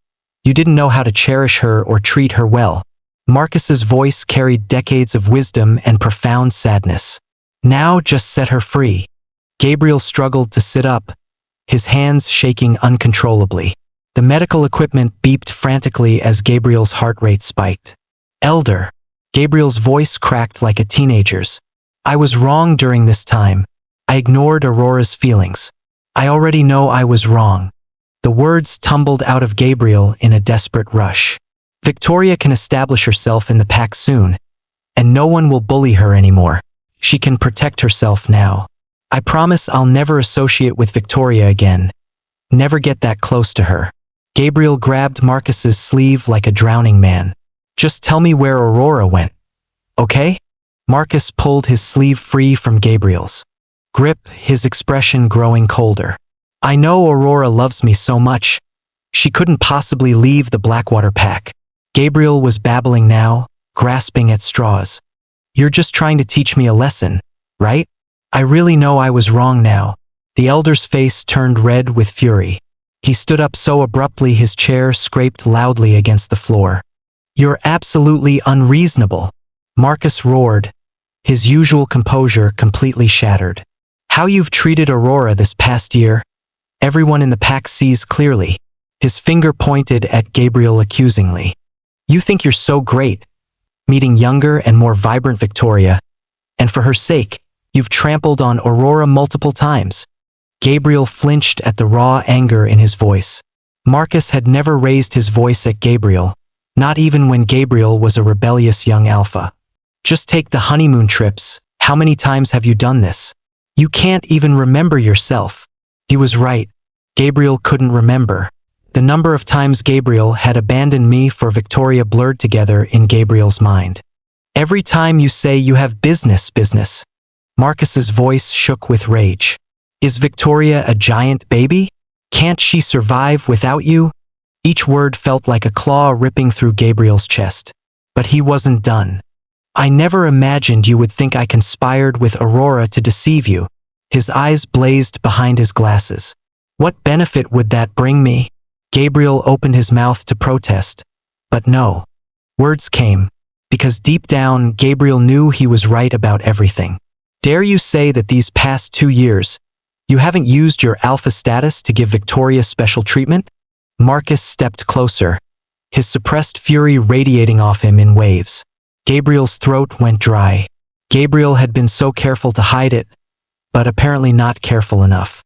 you didn't know how to cherish her or treat her well. Marcus's voice carried decades of wisdom and profound sadness. Now just set her free. Gabriel struggled to sit up, his hands shaking uncontrollably. The medical equipment beeped frantically as Gabriel's heart rate spiked. Elder. Gabriel's voice cracked like a teenager's. I was wrong during this time. I ignored Aurora's feelings. I already know I was wrong. The words tumbled out of Gabriel in a desperate rush. Victoria can establish herself in the pack soon, and no one will bully her anymore. She can protect herself now. I promise I'll never associate with Victoria again. Never get that close to her. Gabriel grabbed Marcus's sleeve like a drowning man. Just tell me where Aurora went. Okay? Marcus pulled his sleeve free from Gabriel's grip, his expression growing colder. I know Aurora loves me so much. She couldn't possibly leave the Blackwater pack. Gabriel was babbling now, grasping at straws. You're just trying to teach me a lesson, right? I really know I was wrong now. The elder's face turned red with fury. He stood up so abruptly his chair scraped loudly against the floor. You're absolutely unreasonable, Marcus roared, his usual composure completely shattered. How you've treated Aurora this past year, everyone in the pack sees clearly. His finger pointed at Gabriel accusingly. You think you're so great, meeting younger and more vibrant Victoria, and for her sake, you've trampled on Aurora multiple times. Gabriel flinched at the raw anger in his voice. Marcus had never raised his voice at Gabriel, not even when Gabriel was a rebellious young alpha. Just take the honeymoon trips. How many times have you done this? You can't even remember yourself. He was right. Gabriel couldn't remember. The number of times Gabriel had abandoned me for Victoria blurred together in Gabriel's mind. Every time you say you have business. Marcus's voice shook with rage. Is Victoria a giant baby? Can't she survive without you? Each word felt like a claw ripping through Gabriel's chest. But he wasn't done. I never imagined you would think I conspired with Aurora to deceive you. His eyes blazed behind his glasses. What benefit would that bring me? Gabriel opened his mouth to protest. But no. Words came. Because deep down, Gabriel knew he was right about everything. Dare you say that these past 2 years, you haven't used your alpha status to give Victoria special treatment? Marcus stepped closer, his suppressed fury radiating off him in waves. Gabriel's throat went dry. Gabriel had been so careful to hide it, but apparently not careful enough.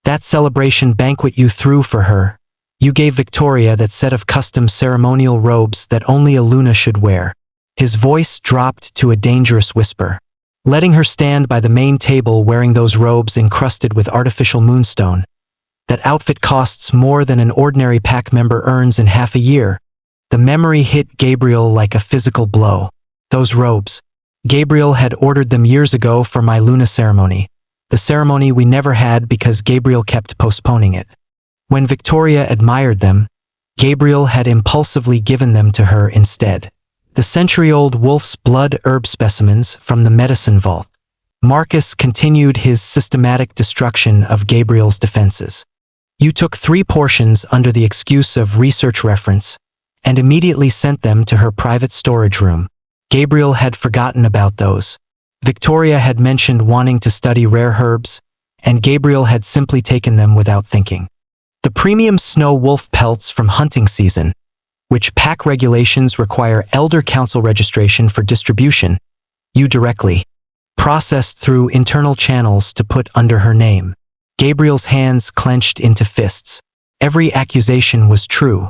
That celebration banquet you threw for her, you gave Victoria that set of custom ceremonial robes that only a Luna should wear. His voice dropped to a dangerous whisper. Letting her stand by the main table wearing those robes encrusted with artificial moonstone. That outfit costs more than an ordinary pack member earns in half a year. The memory hit Gabriel like a physical blow. Those robes. Gabriel had ordered them years ago for my Luna ceremony. The ceremony we never had because Gabriel kept postponing it. When Victoria admired them, Gabriel had impulsively given them to her instead. The century-old wolf's blood herb specimens from the medicine vault. Marcus continued his systematic destruction of Gabriel's defenses. You took 3 portions under the excuse of research reference, and immediately sent them to her private storage room. Gabriel had forgotten about those. Victoria had mentioned wanting to study rare herbs, and Gabriel had simply taken them without thinking. The premium snow wolf pelts from hunting season, which pack regulations require Elder Council registration for distribution, you directly processed through internal channels to put under her name. Gabriel's hands clenched into fists. Every accusation was true.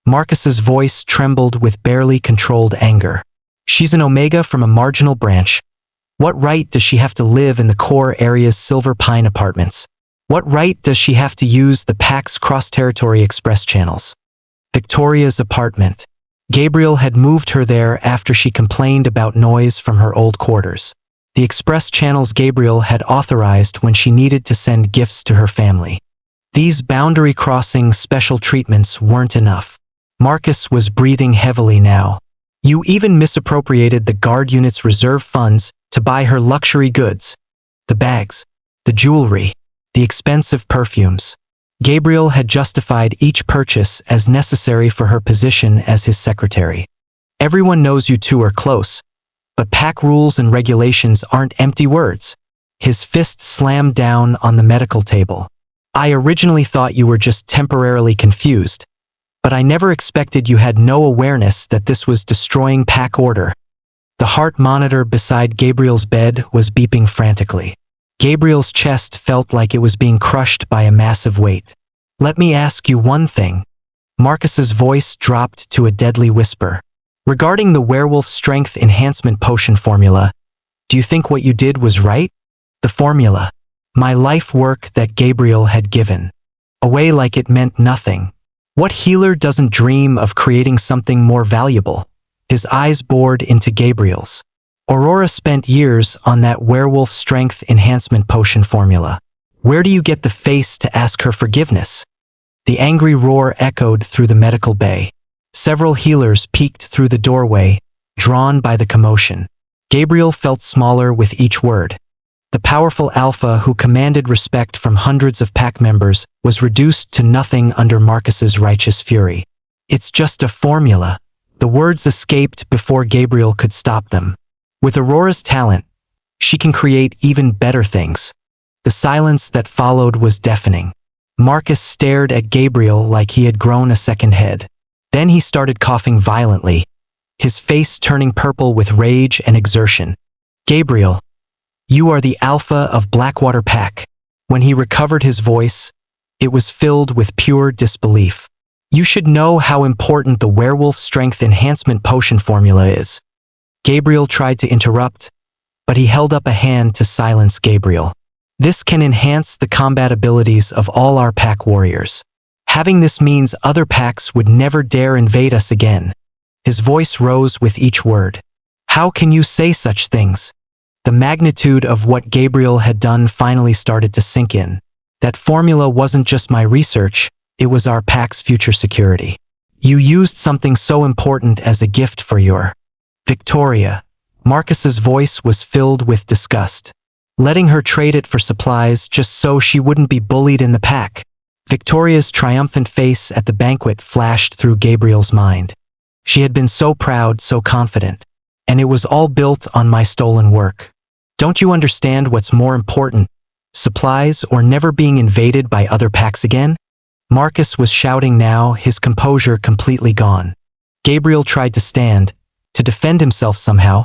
Marcus's voice trembled with barely controlled anger. She's an Omega from a marginal branch. What right does she have to live in the core area's Silver Pine apartments? What right does she have to use the pack's cross-territory express channels? Victoria's apartment. Gabriel had moved her there after she complained about noise from her old quarters. The express channels Gabriel had authorized when she needed to send gifts to her family. These boundary-crossing special treatments weren't enough. Marcus was breathing heavily now. You even misappropriated the guard unit's reserve funds to buy her luxury goods. The bags, the jewelry, the expensive perfumes. Gabriel had justified each purchase as necessary for her position as his secretary. Everyone knows you two are close, but pack rules and regulations aren't empty words. His fist slammed down on the medical table. I originally thought you were just temporarily confused, but I never expected you had no awareness that this was destroying pack order. The heart monitor beside Gabriel's bed was beeping frantically. Gabriel's chest felt like it was being crushed by a massive weight. Let me ask you one thing. Marcus's voice dropped to a deadly whisper. Regarding the werewolf strength enhancement potion formula, do you think what you did was right? The formula. My life work that Gabriel had given. Away like it meant nothing. What healer doesn't dream of creating something more valuable? His eyes bored into Gabriel's. Aurora spent years on that werewolf strength enhancement potion formula. Where do you get the face to ask her forgiveness? The angry roar echoed through the medical bay. Several healers peeked through the doorway, drawn by the commotion. Gabriel felt smaller with each word. The powerful alpha who commanded respect from hundreds of pack members was reduced to nothing under Marcus's righteous fury. It's just a formula. The words escaped before Gabriel could stop them. With Aurora's talent, she can create even better things. The silence that followed was deafening. Marcus stared at Gabriel like he had grown a second head. Then he started coughing violently, his face turning purple with rage and exertion. Gabriel, you are the alpha of Blackwater Pack. When he recovered his voice, it was filled with pure disbelief. You should know how important the werewolf strength enhancement potion formula is. Gabriel tried to interrupt, but he held up a hand to silence Gabriel. This can enhance the combat abilities of all our pack warriors. Having this means other packs would never dare invade us again. His voice rose with each word. How can you say such things? The magnitude of what Gabriel had done finally started to sink in. That formula wasn't just my research, it was our pack's future security. You used something so important as a gift for your Victoria. Marcus's voice was filled with disgust. Letting her trade it for supplies just so she wouldn't be bullied in the pack. Victoria's triumphant face at the banquet flashed through Gabriel's mind. She had been so proud, so confident. And it was all built on my stolen work. Don't you understand what's more important? Supplies or never being invaded by other packs again? Marcus was shouting now, his composure completely gone. Gabriel tried to stand, to defend himself somehow,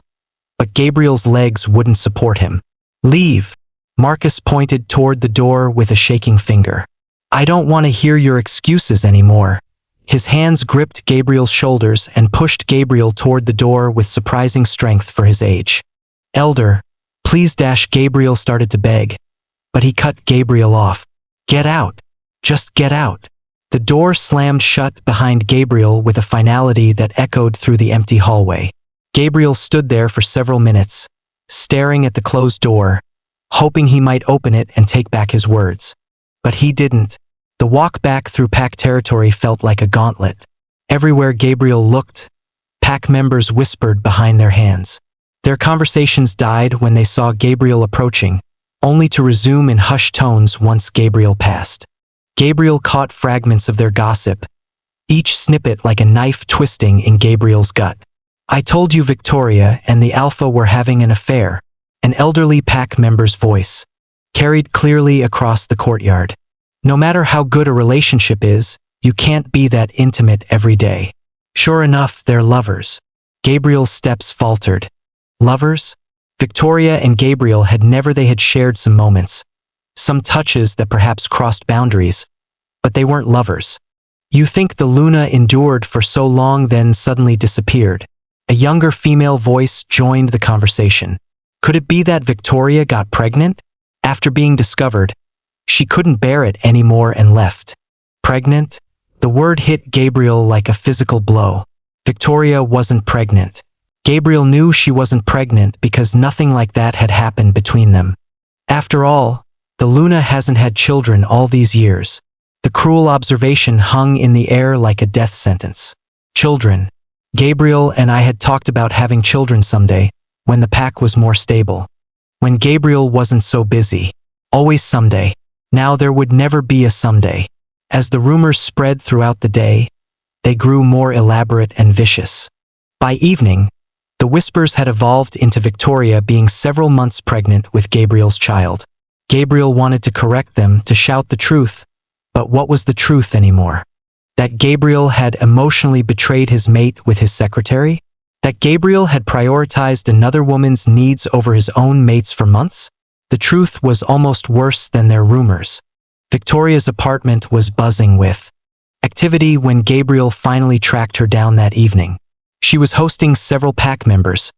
but Gabriel's legs wouldn't support him. Leave. Marcus pointed toward the door with a shaking finger. I don't want to hear your excuses anymore. His hands gripped Gabriel's shoulders and pushed Gabriel toward the door with surprising strength for his age. Elder, please. Gabriel started to beg, but he cut Gabriel off. Get out. Just get out. The door slammed shut behind Gabriel with a finality that echoed through the empty hallway. Gabriel stood there for several minutes, staring at the closed door, hoping he might open it and take back his words. But he didn't. The walk back through pack territory felt like a gauntlet. Everywhere Gabriel looked, pack members whispered behind their hands. Their conversations died when they saw Gabriel approaching, only to resume in hushed tones once Gabriel passed. Gabriel caught fragments of their gossip, each snippet like a knife twisting in Gabriel's gut. I told you Victoria and the Alpha were having an affair. An elderly pack member's voice, carried clearly across the courtyard. No matter how good a relationship is, you can't be that intimate every day. Sure enough, they're lovers. Gabriel's steps faltered. Lovers? Victoria and Gabriel had shared some moments, some touches that perhaps crossed boundaries, but they weren't lovers. You think the Luna endured for so long then suddenly disappeared. A younger female voice joined the conversation. Could it be that Victoria got pregnant? After being discovered, she couldn't bear it anymore and left. Pregnant? The word hit Gabriel like a physical blow. Victoria wasn't pregnant. Gabriel knew she wasn't pregnant because nothing like that had happened between them. After all, the Luna hasn't had children all these years. The cruel observation hung in the air like a death sentence. Children. Gabriel and I had talked about having children someday, when the pack was more stable. When Gabriel wasn't so busy. Always someday. Now there would never be a someday. As the rumors spread throughout the day, they grew more elaborate and vicious. By evening, the whispers had evolved into Victoria being several months pregnant with Gabriel's child. Gabriel wanted to correct them, to shout the truth, but what was the truth anymore? That Gabriel had emotionally betrayed his mate with his secretary? That Gabriel had prioritized another woman's needs over his own mates for months? The truth was almost worse than their rumors. Victoria's apartment was buzzing with activity when Gabriel finally tracked her down that evening. She was hosting several pack members,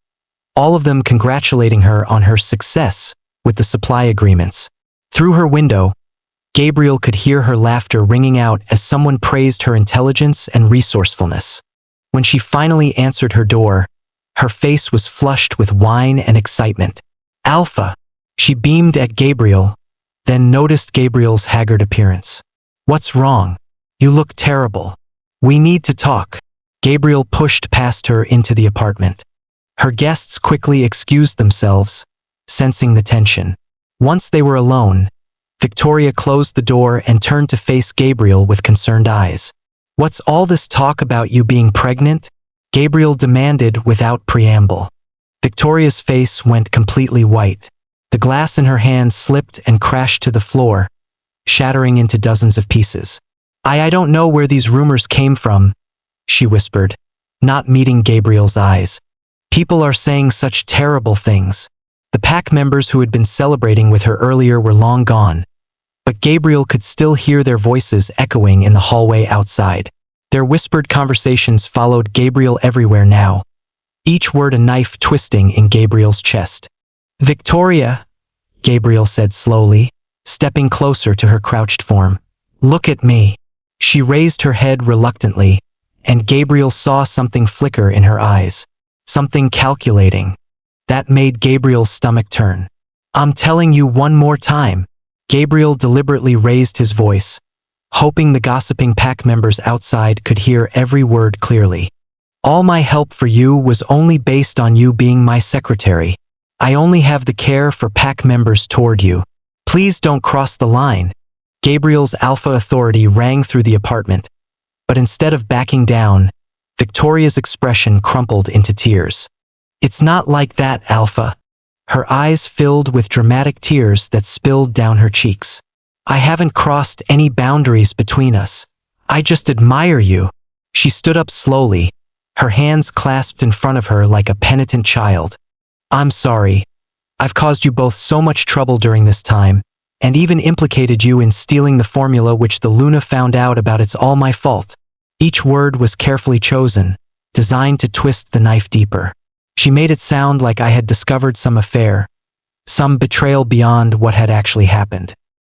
all of them congratulating her on her success with the supply agreements. Through her window, Gabriel could hear her laughter ringing out as someone praised her intelligence and resourcefulness. When she finally answered her door, Her face was flushed with wine and excitement. Alpha! She beamed at Gabriel, then noticed Gabriel's haggard appearance. What's wrong? You look terrible. We need to talk. Gabriel pushed past her into the apartment. Her guests quickly excused themselves, sensing the tension. Once they were alone, Victoria closed the door and turned to face Gabriel with concerned eyes. What's all this talk about you being pregnant? Gabriel demanded without preamble. Victoria's face went completely white. The glass in her hand slipped and crashed to the floor, shattering into dozens of pieces. I don't know where these rumors came from, she whispered, not meeting Gabriel's eyes. People are saying such terrible things. The pack members who had been celebrating with her earlier were long gone, but Gabriel could still hear their voices echoing in the hallway outside. Their whispered conversations followed Gabriel everywhere now, each word a knife twisting in Gabriel's chest. Victoria, Gabriel said slowly, stepping closer to her crouched form. Look at me. She raised her head reluctantly, and Gabriel saw something flicker in her eyes, something calculating. That made Gabriel's stomach turn. I'm telling you one more time. Gabriel deliberately raised his voice, hoping the gossiping pack members outside could hear every word clearly. All my help for you was only based on you being my secretary. I only have the care for pack members toward you. Please don't cross the line. Gabriel's alpha authority rang through the apartment, but instead of backing down, Victoria's expression crumpled into tears. It's not like that, Alpha. Her eyes filled with dramatic tears that spilled down her cheeks. I haven't crossed any boundaries between us. I just admire you. She stood up slowly, her hands clasped in front of her like a penitent child. I'm sorry. I've caused you both so much trouble during this time, and even implicated you in stealing the formula which the Luna found out about. It's all my fault. Each word was carefully chosen, designed to twist the knife deeper. She made it sound like I had discovered some affair, some betrayal beyond what had actually happened.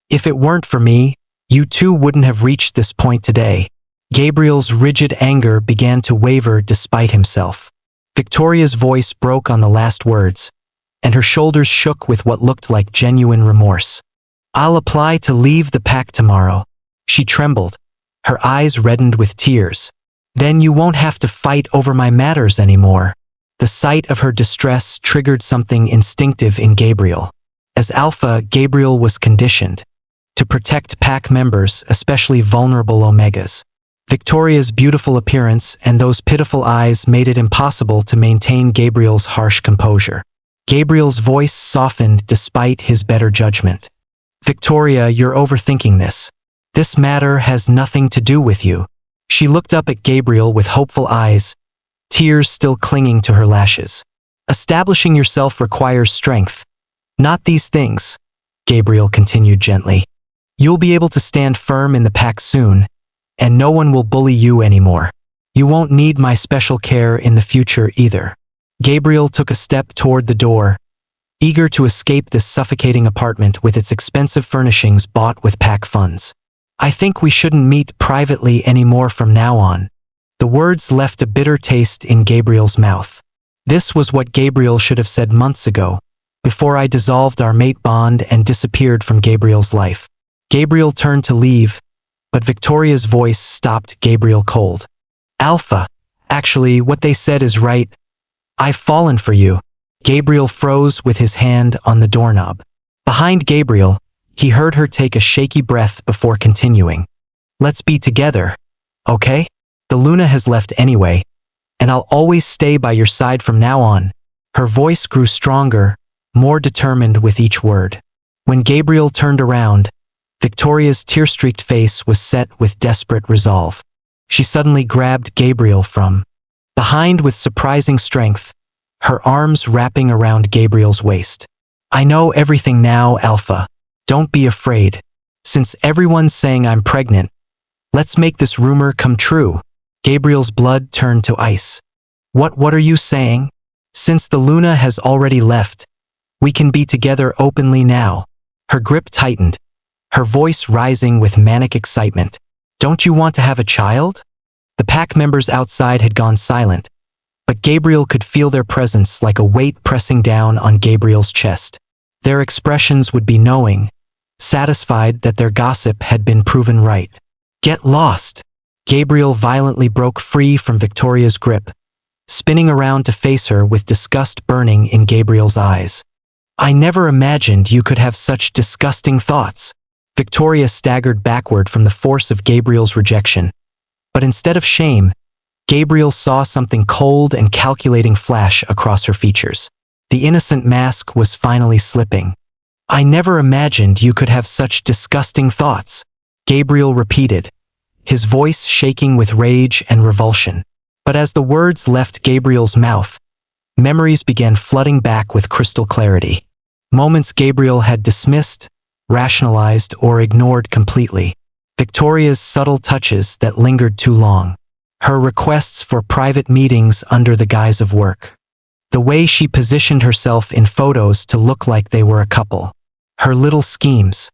If it weren't for me, you two wouldn't have reached this point today. Gabriel's rigid anger began to waver despite himself. Victoria's voice broke on the last words, and her shoulders shook with what looked like genuine remorse. I'll apply to leave the pack tomorrow. She trembled, her eyes reddened with tears. Then you won't have to fight over my matters anymore. The sight of her distress triggered something instinctive in Gabriel. As Alpha, Gabriel was conditioned to protect pack members, especially vulnerable Omegas. Victoria's beautiful appearance and those pitiful eyes made it impossible to maintain Gabriel's harsh composure. Gabriel's voice softened despite his better judgment. Victoria, you're overthinking this. This matter has nothing to do with you. She looked up at Gabriel with hopeful eyes, tears still clinging to her lashes. Establishing yourself requires strength, not these things, Gabriel continued gently. You'll be able to stand firm in the pack soon, and no one will bully you anymore. You won't need my special care in the future either. Gabriel took a step toward the door, eager to escape this suffocating apartment with its expensive furnishings bought with pack funds. I think we shouldn't meet privately anymore from now on. The words left a bitter taste in Gabriel's mouth. This was what Gabriel should have said months ago, before I dissolved our mate bond and disappeared from Gabriel's life. Gabriel turned to leave, but Victoria's voice stopped Gabriel cold. Alpha, actually, what they said is right. I've fallen for you. Gabriel froze with his hand on the doorknob. Behind Gabriel, he heard her take a shaky breath before continuing. Let's be together, okay? The Luna has left anyway, and I'll always stay by your side from now on. Her voice grew stronger, more determined with each word. When Gabriel turned around, Victoria's tear-streaked face was set with desperate resolve. She suddenly grabbed Gabriel from behind with surprising strength, her arms wrapping around Gabriel's waist. I know everything now, Alpha. Don't be afraid. Since everyone's saying I'm pregnant, let's make this rumor come true. Gabriel's blood turned to ice. What are you saying? Since the Luna has already left, we can be together openly now. Her grip tightened, her voice rising with manic excitement. Don't you want to have a child? The pack members outside had gone silent, but Gabriel could feel their presence like a weight pressing down on Gabriel's chest. Their expressions would be knowing, satisfied that their gossip had been proven right. Get lost! Gabriel violently broke free from Victoria's grip, spinning around to face her with disgust burning in Gabriel's eyes. I never imagined you could have such disgusting thoughts. Victoria staggered backward from the force of Gabriel's rejection. But instead of shame, Gabriel saw something cold and calculating flash across her features. The innocent mask was finally slipping. I never imagined you could have such disgusting thoughts, Gabriel repeated, his voice shaking with rage and revulsion. But as the words left Gabriel's mouth, memories began flooding back with crystal clarity. Moments Gabriel had dismissed, rationalized, or ignored completely. Victoria's subtle touches that lingered too long. Her requests for private meetings under the guise of work. The way she positioned herself in photos to look like they were a couple. Her little schemes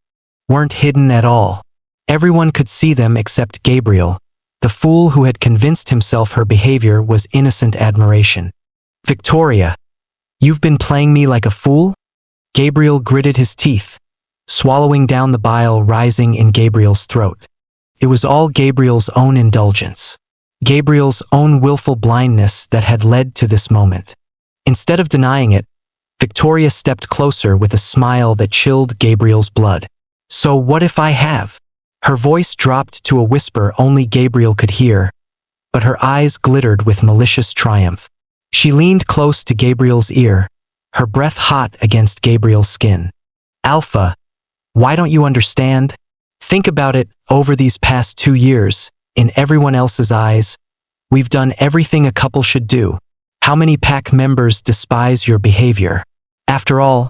weren't hidden at all. Everyone could see them except Gabriel, the fool who had convinced himself her behavior was innocent admiration. Victoria, you've been playing me like a fool? Gabriel gritted his teeth, swallowing down the bile rising in Gabriel's throat. It was all Gabriel's own indulgence. Gabriel's own willful blindness that had led to this moment. Instead of denying it, Victoria stepped closer with a smile that chilled Gabriel's blood. So what if I have? Her voice dropped to a whisper only Gabriel could hear, but her eyes glittered with malicious triumph. She leaned close to Gabriel's ear, her breath hot against Gabriel's skin. Alpha, why don't you understand? Think about it, over these past 2 years, in everyone else's eyes, we've done everything a couple should do. How many pack members despise your behavior? After all,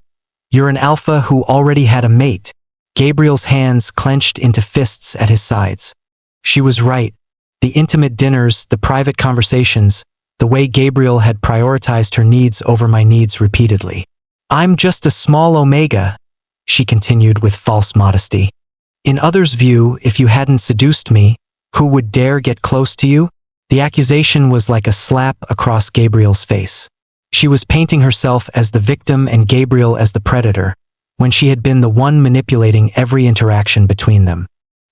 you're an alpha who already had a mate. Gabriel's hands clenched into fists at his sides. She was right. The intimate dinners, the private conversations, the way Gabriel had prioritized her needs over my needs repeatedly. I'm just a small omega, she continued with false modesty. In others' view, if you hadn't seduced me, who would dare get close to you? The accusation was like a slap across Gabriel's face. She was painting herself as the victim and Gabriel as the predator, when she had been the one manipulating every interaction between them.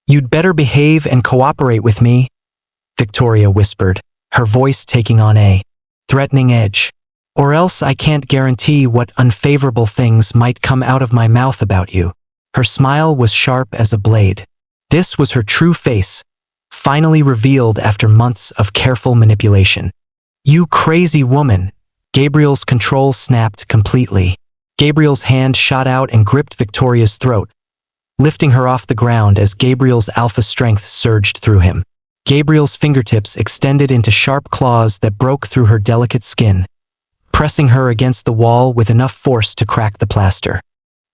You'd better behave and cooperate with me, Victoria whispered, her voice taking on a threatening edge. Or else I can't guarantee what unfavorable things might come out of my mouth about you. Her smile was sharp as a blade. This was her true face, finally revealed after months of careful manipulation. You crazy woman! Gabriel's control snapped completely. Gabriel's hand shot out and gripped Victoria's throat, lifting her off the ground as Gabriel's alpha strength surged through him. Gabriel's fingertips extended into sharp claws that broke through her delicate skin, pressing her against the wall with enough force to crack the plaster.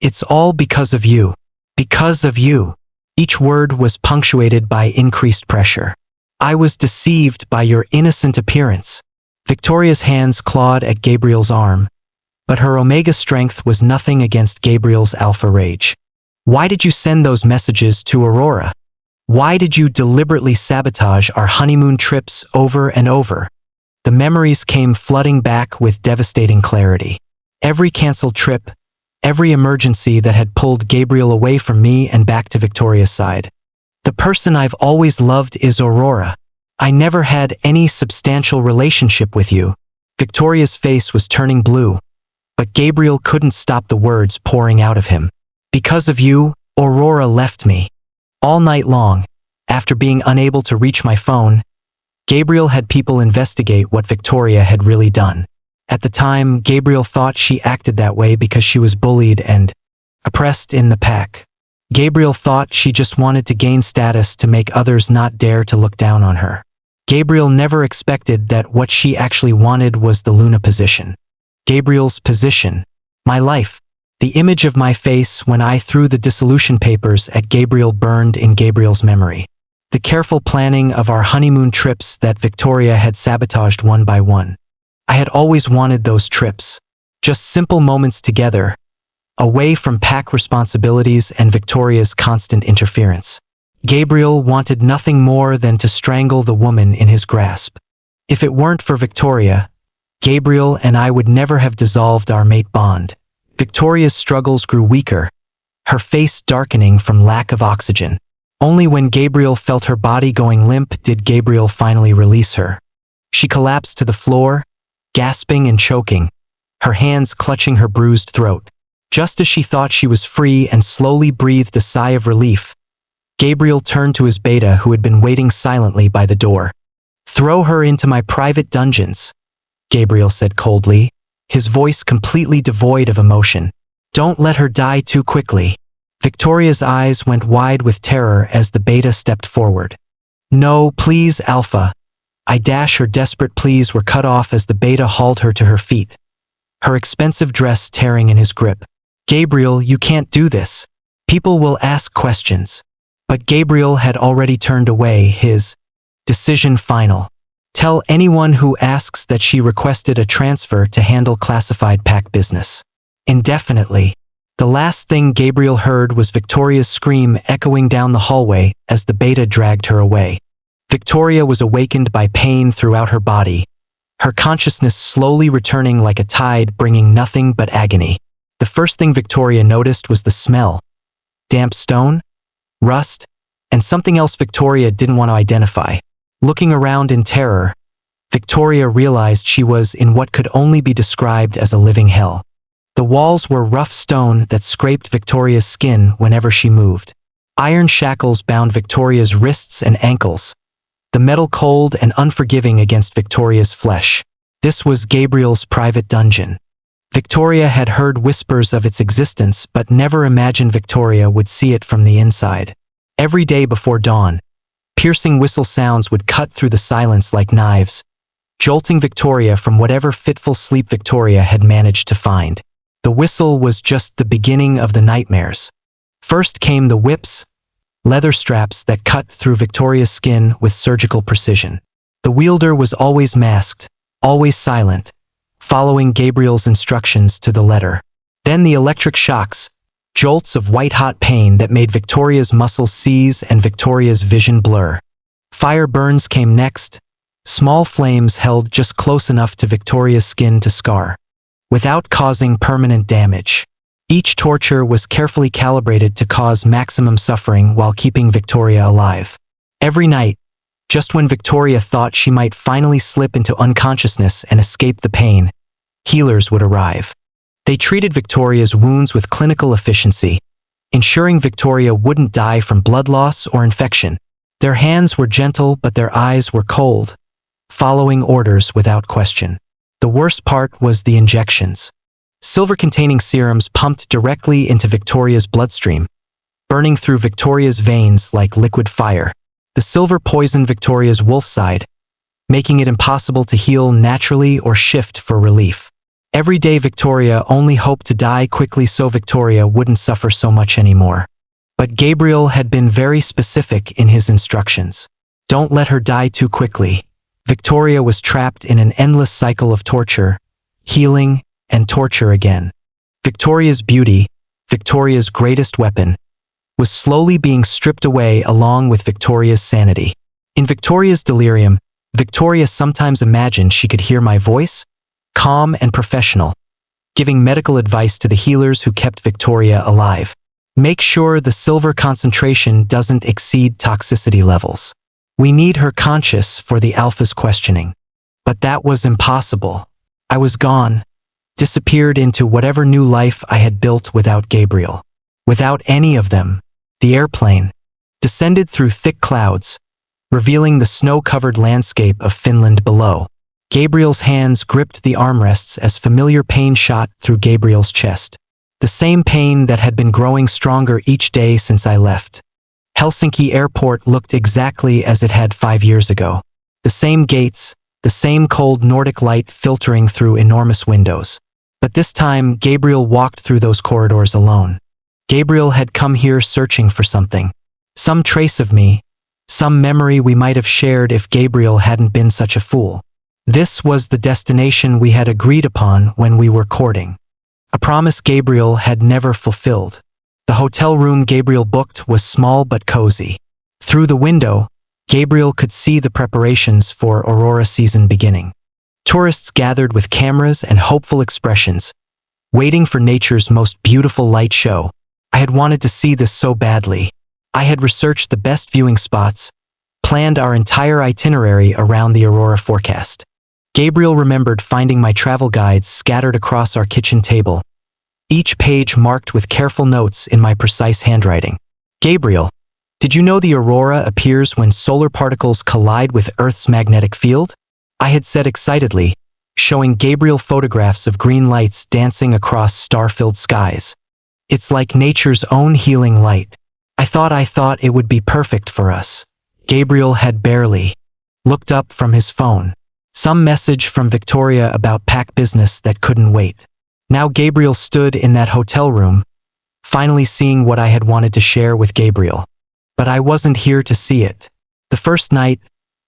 It's all because of you. Because of you. Each word was punctuated by increased pressure. I was deceived by your innocent appearance. Victoria's hands clawed at Gabriel's arm, but her omega strength was nothing against Gabriel's alpha rage. Why did you send those messages to Aurora? Why did you deliberately sabotage our honeymoon trips over and over? The memories came flooding back with devastating clarity. Every canceled trip, every emergency that had pulled Gabriel away from me and back to Victoria's side. The person I've always loved is Aurora. I never had any substantial relationship with you. Victoria's face was turning blue, but Gabriel couldn't stop the words pouring out of him. Because of you, Aurora left me. All night long, after being unable to reach my phone, Gabriel had people investigate what Victoria had really done. At the time, Gabriel thought she acted that way because she was bullied and oppressed in the pack. Gabriel thought she just wanted to gain status to make others not dare to look down on her. Gabriel never expected that what she actually wanted was the Luna position. Gabriel's position. My life. The image of my face when I threw the dissolution papers at Gabriel burned in Gabriel's memory. The careful planning of our honeymoon trips that Victoria had sabotaged one by one. I had always wanted those trips. Just simple moments together, away from pack responsibilities and Victoria's constant interference. Gabriel wanted nothing more than to strangle the woman in his grasp. If it weren't for Victoria, Gabriel and I would never have dissolved our mate bond. Victoria's struggles grew weaker, her face darkening from lack of oxygen. Only when Gabriel felt her body going limp did Gabriel finally release her. She collapsed to the floor, gasping and choking, her hands clutching her bruised throat. Just as she thought she was free and slowly breathed a sigh of relief, Gabriel turned to his beta who had been waiting silently by the door. "Throw her into my private dungeons," Gabriel said coldly, his voice completely devoid of emotion. "Don't let her die too quickly." Victoria's eyes went wide with terror as the beta stepped forward. "No, please, Alpha." Her desperate pleas were cut off as the beta hauled her to her feet, her expensive dress tearing in his grip. "Gabriel, you can't do this. People will ask questions." But Gabriel had already turned away, his decision final. "Tell anyone who asks that she requested a transfer to handle classified pack business. Indefinitely." The last thing Gabriel heard was Victoria's scream echoing down the hallway as the beta dragged her away. Victoria was awakened by pain throughout her body, her consciousness slowly returning like a tide, bringing nothing but agony. The first thing Victoria noticed was the smell. Damp stone, rust, and something else Victoria didn't want to identify. Looking around in terror, Victoria realized she was in what could only be described as a living hell. The walls were rough stone that scraped Victoria's skin whenever she moved. Iron shackles bound Victoria's wrists and ankles, the metal cold and unforgiving against Victoria's flesh. This was Gabriel's private dungeon. Victoria had heard whispers of its existence but never imagined Victoria would see it from the inside. Every day before dawn, piercing whistle sounds would cut through the silence like knives, jolting Victoria from whatever fitful sleep Victoria had managed to find. The whistle was just the beginning of the nightmares. First came the whips, leather straps that cut through Victoria's skin with surgical precision. The wielder was always masked, always silent, following Gabriel's instructions to the letter. Then the electric shocks, jolts of white-hot pain that made Victoria's muscles seize and Victoria's vision blur. Fire burns came next, small flames held just close enough to Victoria's skin to scar, without causing permanent damage. Each torture was carefully calibrated to cause maximum suffering while keeping Victoria alive. Every night, just when Victoria thought she might finally slip into unconsciousness and escape the pain, healers would arrive. They treated Victoria's wounds with clinical efficiency, ensuring Victoria wouldn't die from blood loss or infection. Their hands were gentle but their eyes were cold, following orders without question. The worst part was the injections. Silver-containing serums pumped directly into Victoria's bloodstream, burning through Victoria's veins like liquid fire. The silver poisoned Victoria's wolf side, making it impossible to heal naturally or shift for relief. Every day Victoria only hoped to die quickly so Victoria wouldn't suffer so much anymore. But Gabriel had been very specific in his instructions. Don't let her die too quickly. Victoria was trapped in an endless cycle of torture, healing, and torture again. Victoria's beauty, Victoria's greatest weapon, was slowly being stripped away along with Victoria's sanity. In Victoria's delirium, Victoria sometimes imagined she could hear my voice, calm and professional, giving medical advice to the healers who kept Victoria alive. Make sure the silver concentration doesn't exceed toxicity levels. We need her conscious for the Alpha's questioning. But that was impossible. I was gone, disappeared into whatever new life I had built without Gabriel. Without any of them. The airplane descended through thick clouds, revealing the snow-covered landscape of Finland below. Gabriel's hands gripped the armrests as familiar pain shot through Gabriel's chest. The same pain that had been growing stronger each day since I left. Helsinki airport looked exactly as it had 5 years ago. The same gates, the same cold Nordic light filtering through enormous windows. But this time, Gabriel walked through those corridors alone. Gabriel had come here searching for something. Some trace of me, some memory we might have shared if Gabriel hadn't been such a fool. This was the destination we had agreed upon when we were courting. A promise Gabriel had never fulfilled. The hotel room Gabriel booked was small but cozy. Through the window, Gabriel could see the preparations for Aurora season beginning. Tourists gathered with cameras and hopeful expressions, waiting for nature's most beautiful light show. I had wanted to see this so badly. I had researched the best viewing spots, planned our entire itinerary around the aurora forecast. Gabriel remembered finding my travel guides scattered across our kitchen table, each page marked with careful notes in my precise handwriting. Gabriel, did you know the aurora appears when solar particles collide with Earth's magnetic field? I had said excitedly, showing Gabriel photographs of green lights dancing across star-filled skies. It's like nature's own healing light. I thought it would be perfect for us. Gabriel had barely looked up from his phone. Some message from Victoria about pack business that couldn't wait. Now Gabriel stood in that hotel room, finally seeing what I had wanted to share with Gabriel. But I wasn't here to see it. The first night,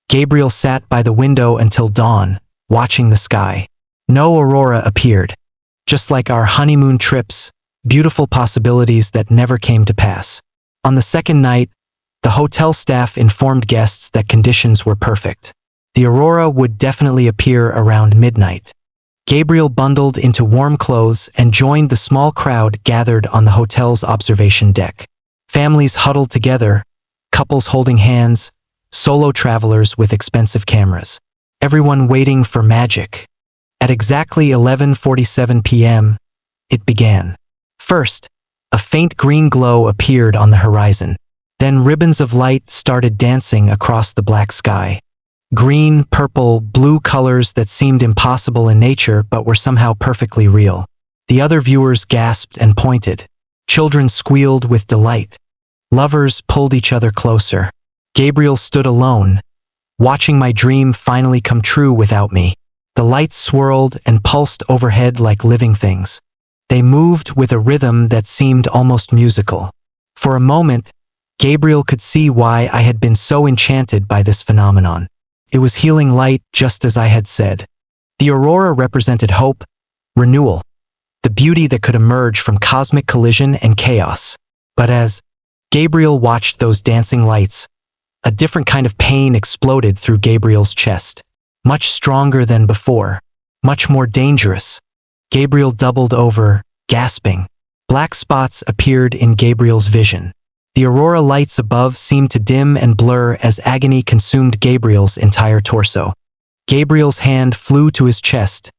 Gabriel sat by the window until dawn, watching the sky. No aurora appeared. Just like our honeymoon trips, beautiful possibilities that never came to pass. On the second night, the hotel staff informed guests that conditions were perfect. The aurora would definitely appear around midnight. Gabriel bundled into warm clothes and joined the small crowd gathered on the hotel's observation deck. Families huddled together, couples holding hands, solo travelers with expensive cameras. Everyone waiting for magic. At exactly 11:47 p.m., it began. First, a faint green glow appeared on the horizon. Then ribbons of light started dancing across the black sky. Green, purple, blue colors that seemed impossible in nature but were somehow perfectly real. The other viewers gasped and pointed. Children squealed with delight. Lovers pulled each other closer. Gabriel stood alone, watching my dream finally come true without me. The lights swirled and pulsed overhead like living things. They moved with a rhythm that seemed almost musical. For a moment, Gabriel could see why I had been so enchanted by this phenomenon. It was healing light, just as I had said. The aurora represented hope, renewal, the beauty that could emerge from cosmic collision and chaos. But as Gabriel watched those dancing lights, a different kind of pain exploded through Gabriel's chest. Much stronger than before, much more dangerous. Gabriel doubled over, gasping. Black spots appeared in Gabriel's vision. The aurora lights above seemed to dim and blur as agony consumed Gabriel's entire torso. Gabriel's hand flew to his chest,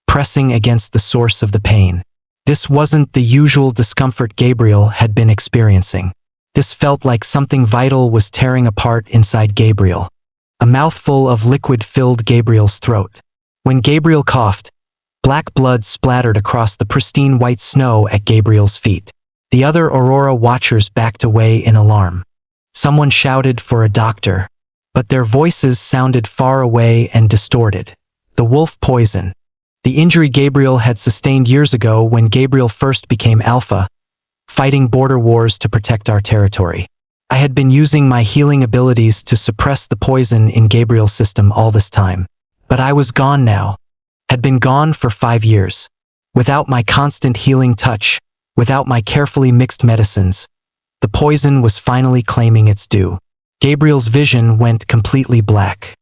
pressing against the source of the pain. This wasn't the usual discomfort Gabriel had been experiencing. This felt like something vital was tearing apart inside Gabriel. A mouthful of liquid filled Gabriel's throat. When Gabriel coughed, black blood splattered across the pristine white snow at Gabriel's feet. The other aurora watchers backed away in alarm. Someone shouted for a doctor, but their voices sounded far away and distorted. The wolf poison. The injury Gabriel had sustained years ago when Gabriel first became alpha, fighting border wars to protect our territory. I had been using my healing abilities to suppress the poison in Gabriel's system all this time. But I was gone now. Had been gone for 5 years. Without my constant healing touch, without my carefully mixed medicines, the poison was finally claiming its due. Gabriel's vision went completely black.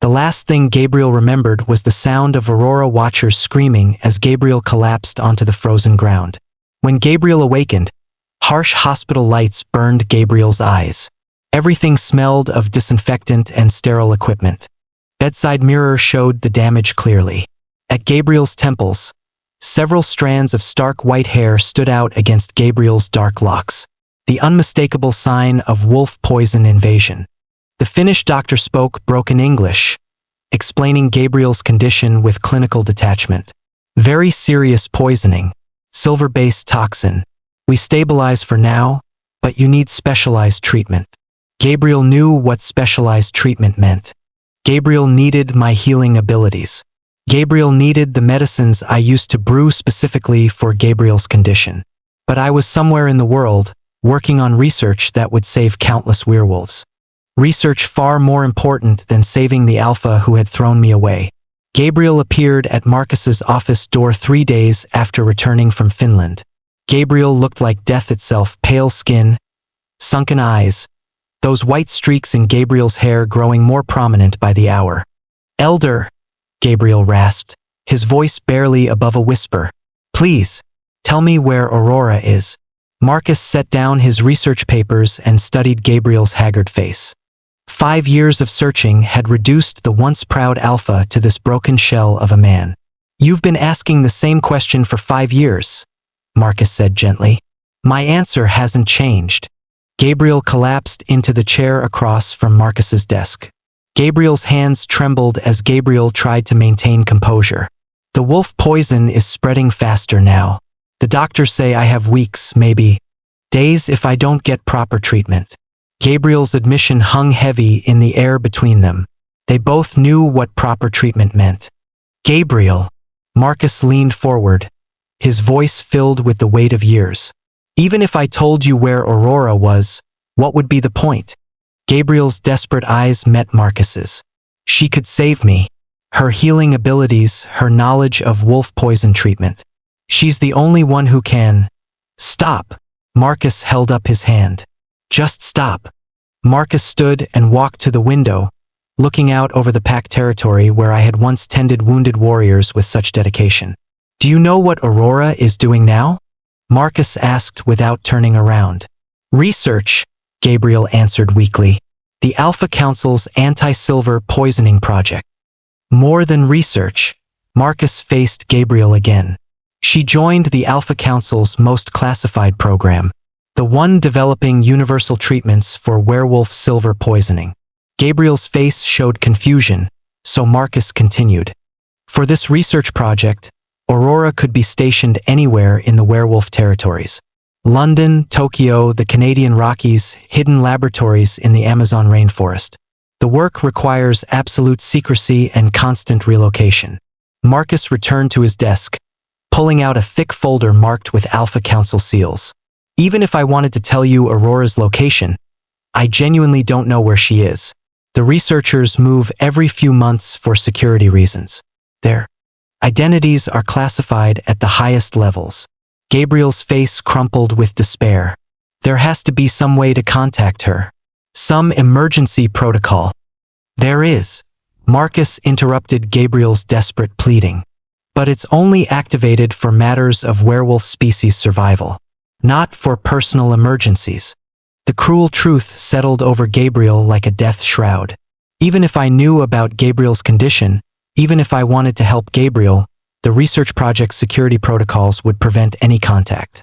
The last thing Gabriel remembered was the sound of aurora watchers screaming as Gabriel collapsed onto the frozen ground. When Gabriel awakened, harsh hospital lights burned Gabriel's eyes. Everything smelled of disinfectant and sterile equipment. Bedside mirror showed the damage clearly. At Gabriel's temples, several strands of stark white hair stood out against Gabriel's dark locks, the unmistakable sign of wolf poison invasion. The Finnish doctor spoke broken English, explaining Gabriel's condition with clinical detachment. Very serious poisoning, silver-based toxin. We stabilize for now, but you need specialized treatment. Gabriel knew what specialized treatment meant. Gabriel needed my healing abilities. Gabriel needed the medicines I used to brew specifically for Gabriel's condition. But I was somewhere in the world, working on research that would save countless werewolves. Research far more important than saving the alpha who had thrown me away. Gabriel appeared at Marcus's office door 3 days after returning from Finland. Gabriel looked like death itself, pale skin, sunken eyes, those white streaks in Gabriel's hair growing more prominent by the hour. Elder, Gabriel rasped, his voice barely above a whisper. Please, tell me where Aurora is. Marcus set down his research papers and studied Gabriel's haggard face. 5 years of searching had reduced the once proud Alpha to this broken shell of a man. You've been asking the same question for 5 years, Marcus said gently. My answer hasn't changed. Gabriel collapsed into the chair across from Marcus's desk. Gabriel's hands trembled as Gabriel tried to maintain composure. The wolf poison is spreading faster now. The doctors say I have weeks, maybe days if I don't get proper treatment. Gabriel's admission hung heavy in the air between them. They both knew what proper treatment meant. Gabriel. Marcus leaned forward, his voice filled with the weight of years. Even if I told you where Aurora was, what would be the point? Gabriel's desperate eyes met Marcus's. She could save me. Her healing abilities, her knowledge of wolf poison treatment. She's the only one who can. Stop. Marcus held up his hand. Just stop. Marcus stood and walked to the window, looking out over the packed territory where I had once tended wounded warriors with such dedication. Do you know what Aurora is doing now? Marcus asked without turning around. Research, Gabriel answered weakly. The Alpha Council's anti-silver poisoning project. More than research, Marcus faced Gabriel again. She joined the Alpha Council's most classified program, the one developing universal treatments for werewolf silver poisoning. Gabriel's face showed confusion, so Marcus continued. For this research project, Aurora could be stationed anywhere in the werewolf territories. London, Tokyo, the Canadian Rockies, hidden laboratories in the Amazon rainforest. The work requires absolute secrecy and constant relocation. Marcus returned to his desk, pulling out a thick folder marked with Alpha Council seals. Even if I wanted to tell you Aurora's location, I genuinely don't know where she is. The researchers move every few months for security reasons. Their identities are classified at the highest levels. Gabriel's face crumpled with despair. There has to be some way to contact her. Some emergency protocol. There is. Marcus interrupted Gabriel's desperate pleading. But it's only activated for matters of werewolf species survival, not for personal emergencies. The cruel truth settled over Gabriel like a death shroud. Even if I knew about Gabriel's condition, even if I wanted to help Gabriel, the research project's security protocols would prevent any contact.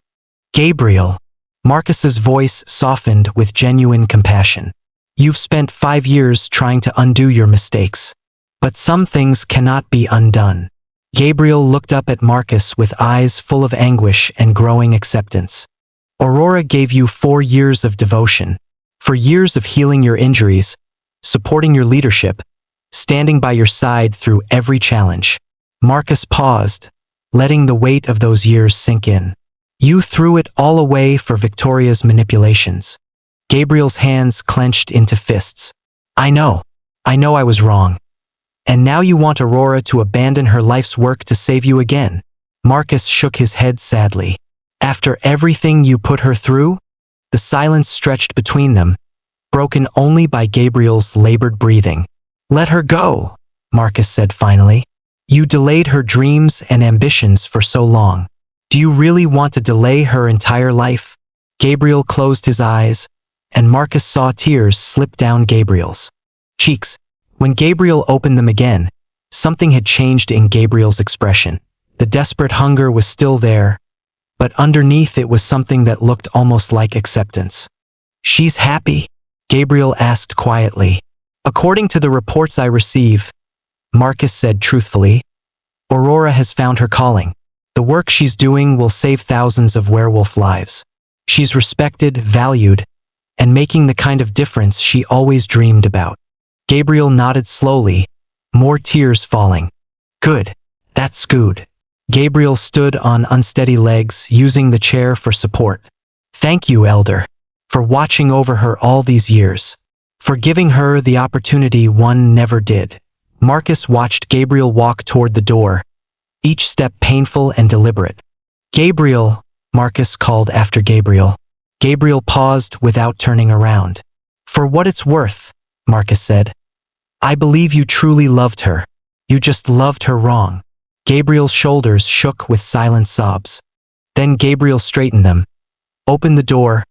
Gabriel. Marcus's voice softened with genuine compassion. You've spent 5 years trying to undo your mistakes. But some things cannot be undone. Gabriel looked up at Marcus with eyes full of anguish and growing acceptance. Aurora gave you 4 years of devotion, for years of healing your injuries, supporting your leadership, standing by your side through every challenge. Marcus paused, letting the weight of those years sink in. You threw it all away for Victoria's manipulations. Gabriel's hands clenched into fists. I know I was wrong. And now you want Aurora to abandon her life's work to save you again. Marcus shook his head sadly. After everything you put her through? The silence stretched between them, broken only by Gabriel's labored breathing. Let her go, Marcus said finally. You delayed her dreams and ambitions for so long. Do you really want to delay her entire life? Gabriel closed his eyes, and Marcus saw tears slip down Gabriel's cheeks. When Gabriel opened them again, something had changed in Gabriel's expression. The desperate hunger was still there, but underneath it was something that looked almost like acceptance. She's happy? Gabriel asked quietly. According to the reports I receive, Marcus said truthfully, Aurora has found her calling. The work she's doing will save thousands of werewolf lives. She's respected, valued, and making the kind of difference she always dreamed about. Gabriel nodded slowly, more tears falling. Good. That's good. Gabriel stood on unsteady legs, using the chair for support. Thank you, Elder, for watching over her all these years, for giving her the opportunity one never did. Marcus watched Gabriel walk toward the door, each step painful and deliberate. Gabriel, Marcus called after Gabriel. Gabriel paused without turning around. For what it's worth, Marcus said, I believe you truly loved her. You just loved her wrong. Gabriel's shoulders shook with silent sobs. Then Gabriel straightened them, opened the door,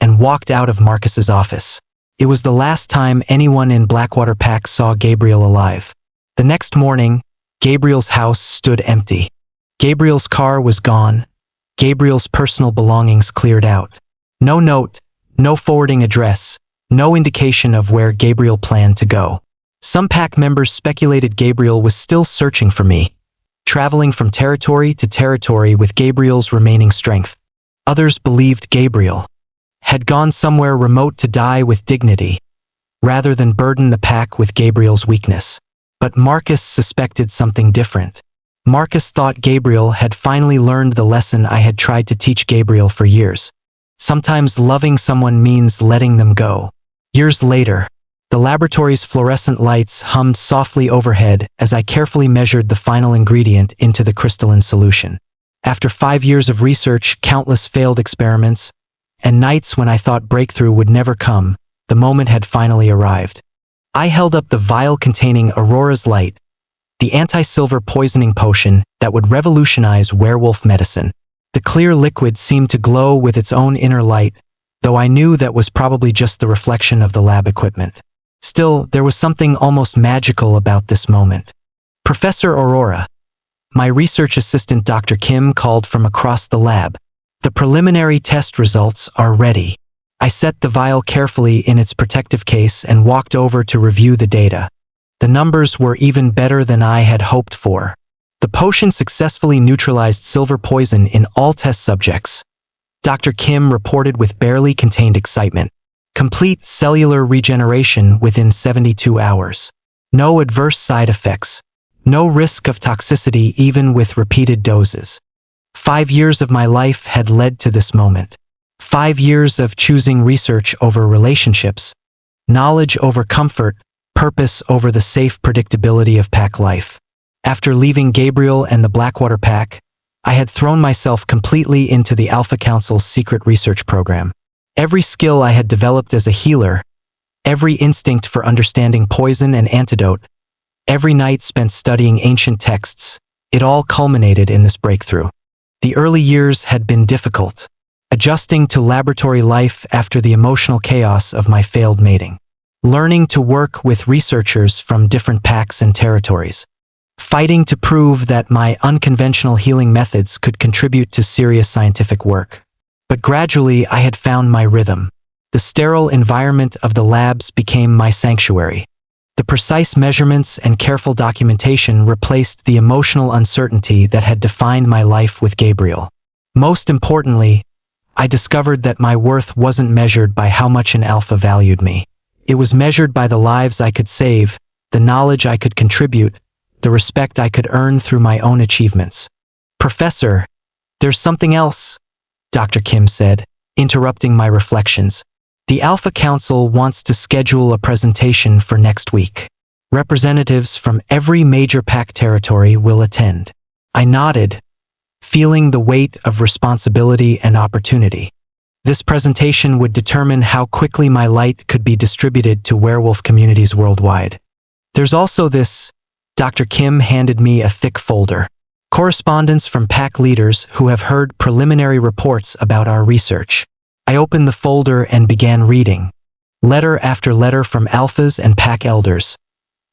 and walked out of Marcus's office. It was the last time anyone in Blackwater Pack saw Gabriel alive. The next morning, Gabriel's house stood empty. Gabriel's car was gone. Gabriel's personal belongings cleared out. No note, no forwarding address, no indication of where Gabriel planned to go. Some pack members speculated Gabriel was still searching for me, traveling from territory to territory with Gabriel's remaining strength. Others believed Gabriel had gone somewhere remote to die with dignity, rather than burden the pack with Gabriel's weakness. But Marcus suspected something different. Marcus thought Gabriel had finally learned the lesson I had tried to teach Gabriel for years. Sometimes loving someone means letting them go. Years later, the laboratory's fluorescent lights hummed softly overhead as I carefully measured the final ingredient into the crystalline solution. After 5 years of research, countless failed experiments, and nights when I thought breakthrough would never come, the moment had finally arrived. I held up the vial containing Aurora's light, the anti-silver poisoning potion that would revolutionize werewolf medicine. The clear liquid seemed to glow with its own inner light, though I knew that was probably just the reflection of the lab equipment. Still, there was something almost magical about this moment. Professor Aurora, my research assistant Dr. Kim called from across the lab. The preliminary test results are ready. I set the vial carefully in its protective case and walked over to review the data. The numbers were even better than I had hoped for. The potion successfully neutralized silver poison in all test subjects. Dr. Kim reported with barely contained excitement. Complete cellular regeneration within 72 hours. No adverse side effects. No risk of toxicity even with repeated doses. 5 years of my life had led to this moment. 5 years of choosing research over relationships, knowledge over comfort, purpose over the safe predictability of pack life. After leaving Gabriel and the Blackwater Pack, I had thrown myself completely into the Alpha Council's secret research program. Every skill I had developed as a healer, every instinct for understanding poison and antidote, every night spent studying ancient texts, it all culminated in this breakthrough. The early years had been difficult, adjusting to laboratory life after the emotional chaos of my failed mating, learning to work with researchers from different packs and territories, fighting to prove that my unconventional healing methods could contribute to serious scientific work. But gradually I had found my rhythm. The sterile environment of the labs became my sanctuary. The precise measurements and careful documentation replaced the emotional uncertainty that had defined my life with Gabriel. Most importantly, I discovered that my worth wasn't measured by how much an alpha valued me. It was measured by the lives I could save, the knowledge I could contribute, the respect I could earn through my own achievements. Professor, there's something else, Dr. Kim said, interrupting my reflections. The Alpha Council wants to schedule a presentation for next week. Representatives from every major pack territory will attend. I nodded, feeling the weight of responsibility and opportunity. This presentation would determine how quickly my light could be distributed to werewolf communities worldwide. There's also this. Dr. Kim handed me a thick folder. Correspondence from pack leaders who have heard preliminary reports about our research. I opened the folder and began reading. Letter after letter from alphas and pack elders,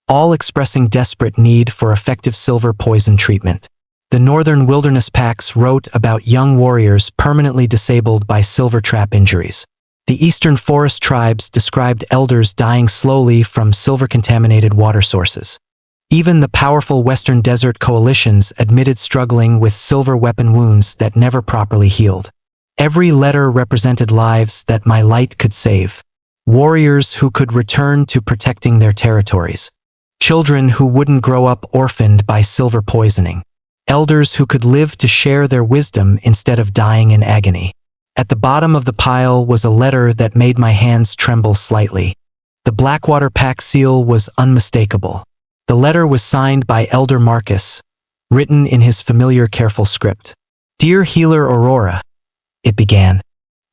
all expressing desperate need for effective silver poison treatment. The Northern Wilderness packs wrote about young warriors permanently disabled by silver trap injuries. The Eastern Forest tribes described elders dying slowly from silver-contaminated water sources. Even the powerful Western Desert coalitions admitted struggling with silver weapon wounds that never properly healed. Every letter represented lives that my light could save. Warriors who could return to protecting their territories. Children who wouldn't grow up orphaned by silver poisoning. Elders who could live to share their wisdom instead of dying in agony. At the bottom of the pile was a letter that made my hands tremble slightly. The Blackwater Pack seal was unmistakable. The letter was signed by Elder Marcus, written in his familiar careful script. Dear Healer Aurora, it began.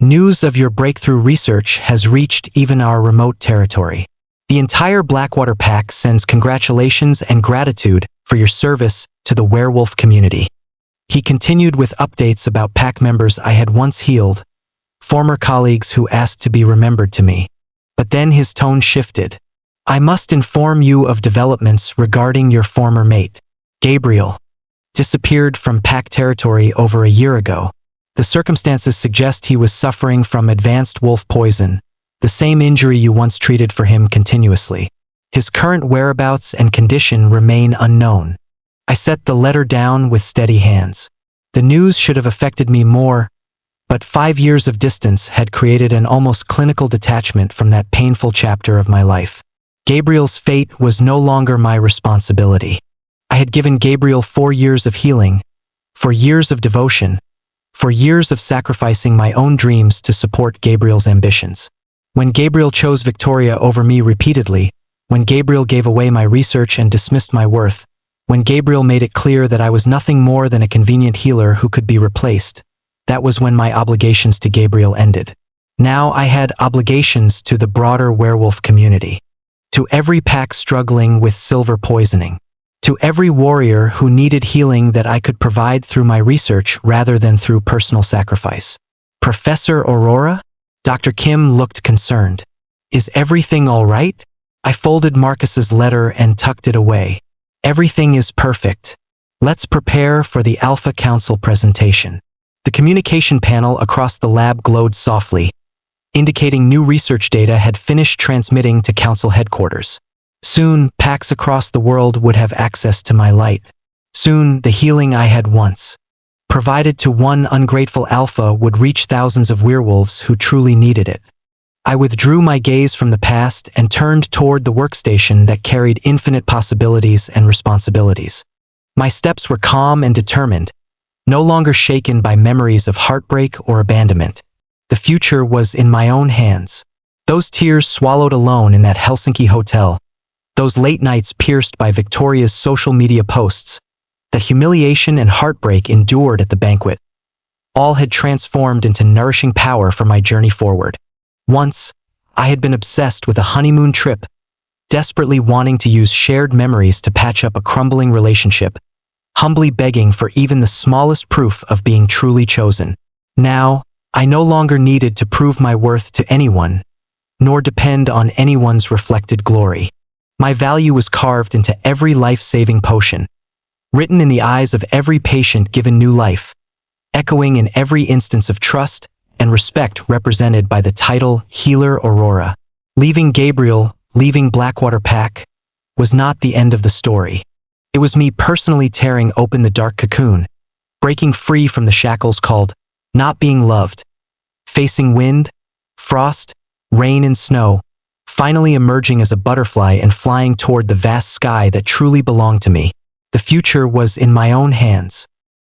News of your breakthrough research has reached even our remote territory. The entire Blackwater Pack sends congratulations and gratitude for your service to the werewolf community." He continued with updates about pack members I had once healed, former colleagues who asked to be remembered to me. But then his tone shifted. "I must inform you of developments regarding your former mate, Gabriel. Disappeared from pack territory over a year ago. The circumstances suggest he was suffering from advanced wolf poison, the same injury you once treated for him continuously. His current whereabouts and condition remain unknown." I set the letter down with steady hands. The news should have affected me more, but 5 years of distance had created an almost clinical detachment from that painful chapter of my life. Gabriel's fate was no longer my responsibility. I had given Gabriel 4 years of healing, 4 years of devotion, 4 years of sacrificing my own dreams to support Gabriel's ambitions. When Gabriel chose Victoria over me repeatedly, when Gabriel gave away my research and dismissed my worth, when Gabriel made it clear that I was nothing more than a convenient healer who could be replaced, that was when my obligations to Gabriel ended. Now I had obligations to the broader werewolf community. To every pack struggling with silver poisoning. To every warrior who needed healing that I could provide through my research rather than through personal sacrifice. "Professor Aurora?" Dr. Kim looked concerned. "Is everything all right?" I folded Marcus's letter and tucked it away. "Everything is perfect. Let's prepare for the Alpha Council presentation." The communication panel across the lab glowed softly, indicating new research data had finished transmitting to Council headquarters. Soon, packs across the world would have access to my light. Soon, the healing I had once provided to one ungrateful alpha would reach thousands of werewolves who truly needed it. I withdrew my gaze from the past and turned toward the workstation that carried infinite possibilities and responsibilities. My steps were calm and determined, no longer shaken by memories of heartbreak or abandonment. The future was in my own hands. Those tears swallowed alone in that Helsinki hotel, those late nights pierced by Victoria's social media posts, that humiliation and heartbreak endured at the banquet, all had transformed into nourishing power for my journey forward. Once, I had been obsessed with a honeymoon trip, desperately wanting to use shared memories to patch up a crumbling relationship, humbly begging for even the smallest proof of being truly chosen. Now, I no longer needed to prove my worth to anyone, nor depend on anyone's reflected glory. My value was carved into every life-saving potion, written in the eyes of every patient given new life, echoing in every instance of trust and respect represented by the title Healer Aurora. Leaving Gabriel, leaving Blackwater Pack, was not the end of the story. It was me personally tearing open the dark cocoon, breaking free from the shackles called not being loved, facing wind, frost, rain and snow, finally emerging as a butterfly and flying toward the vast sky that truly belonged to me. The future was in my own hands.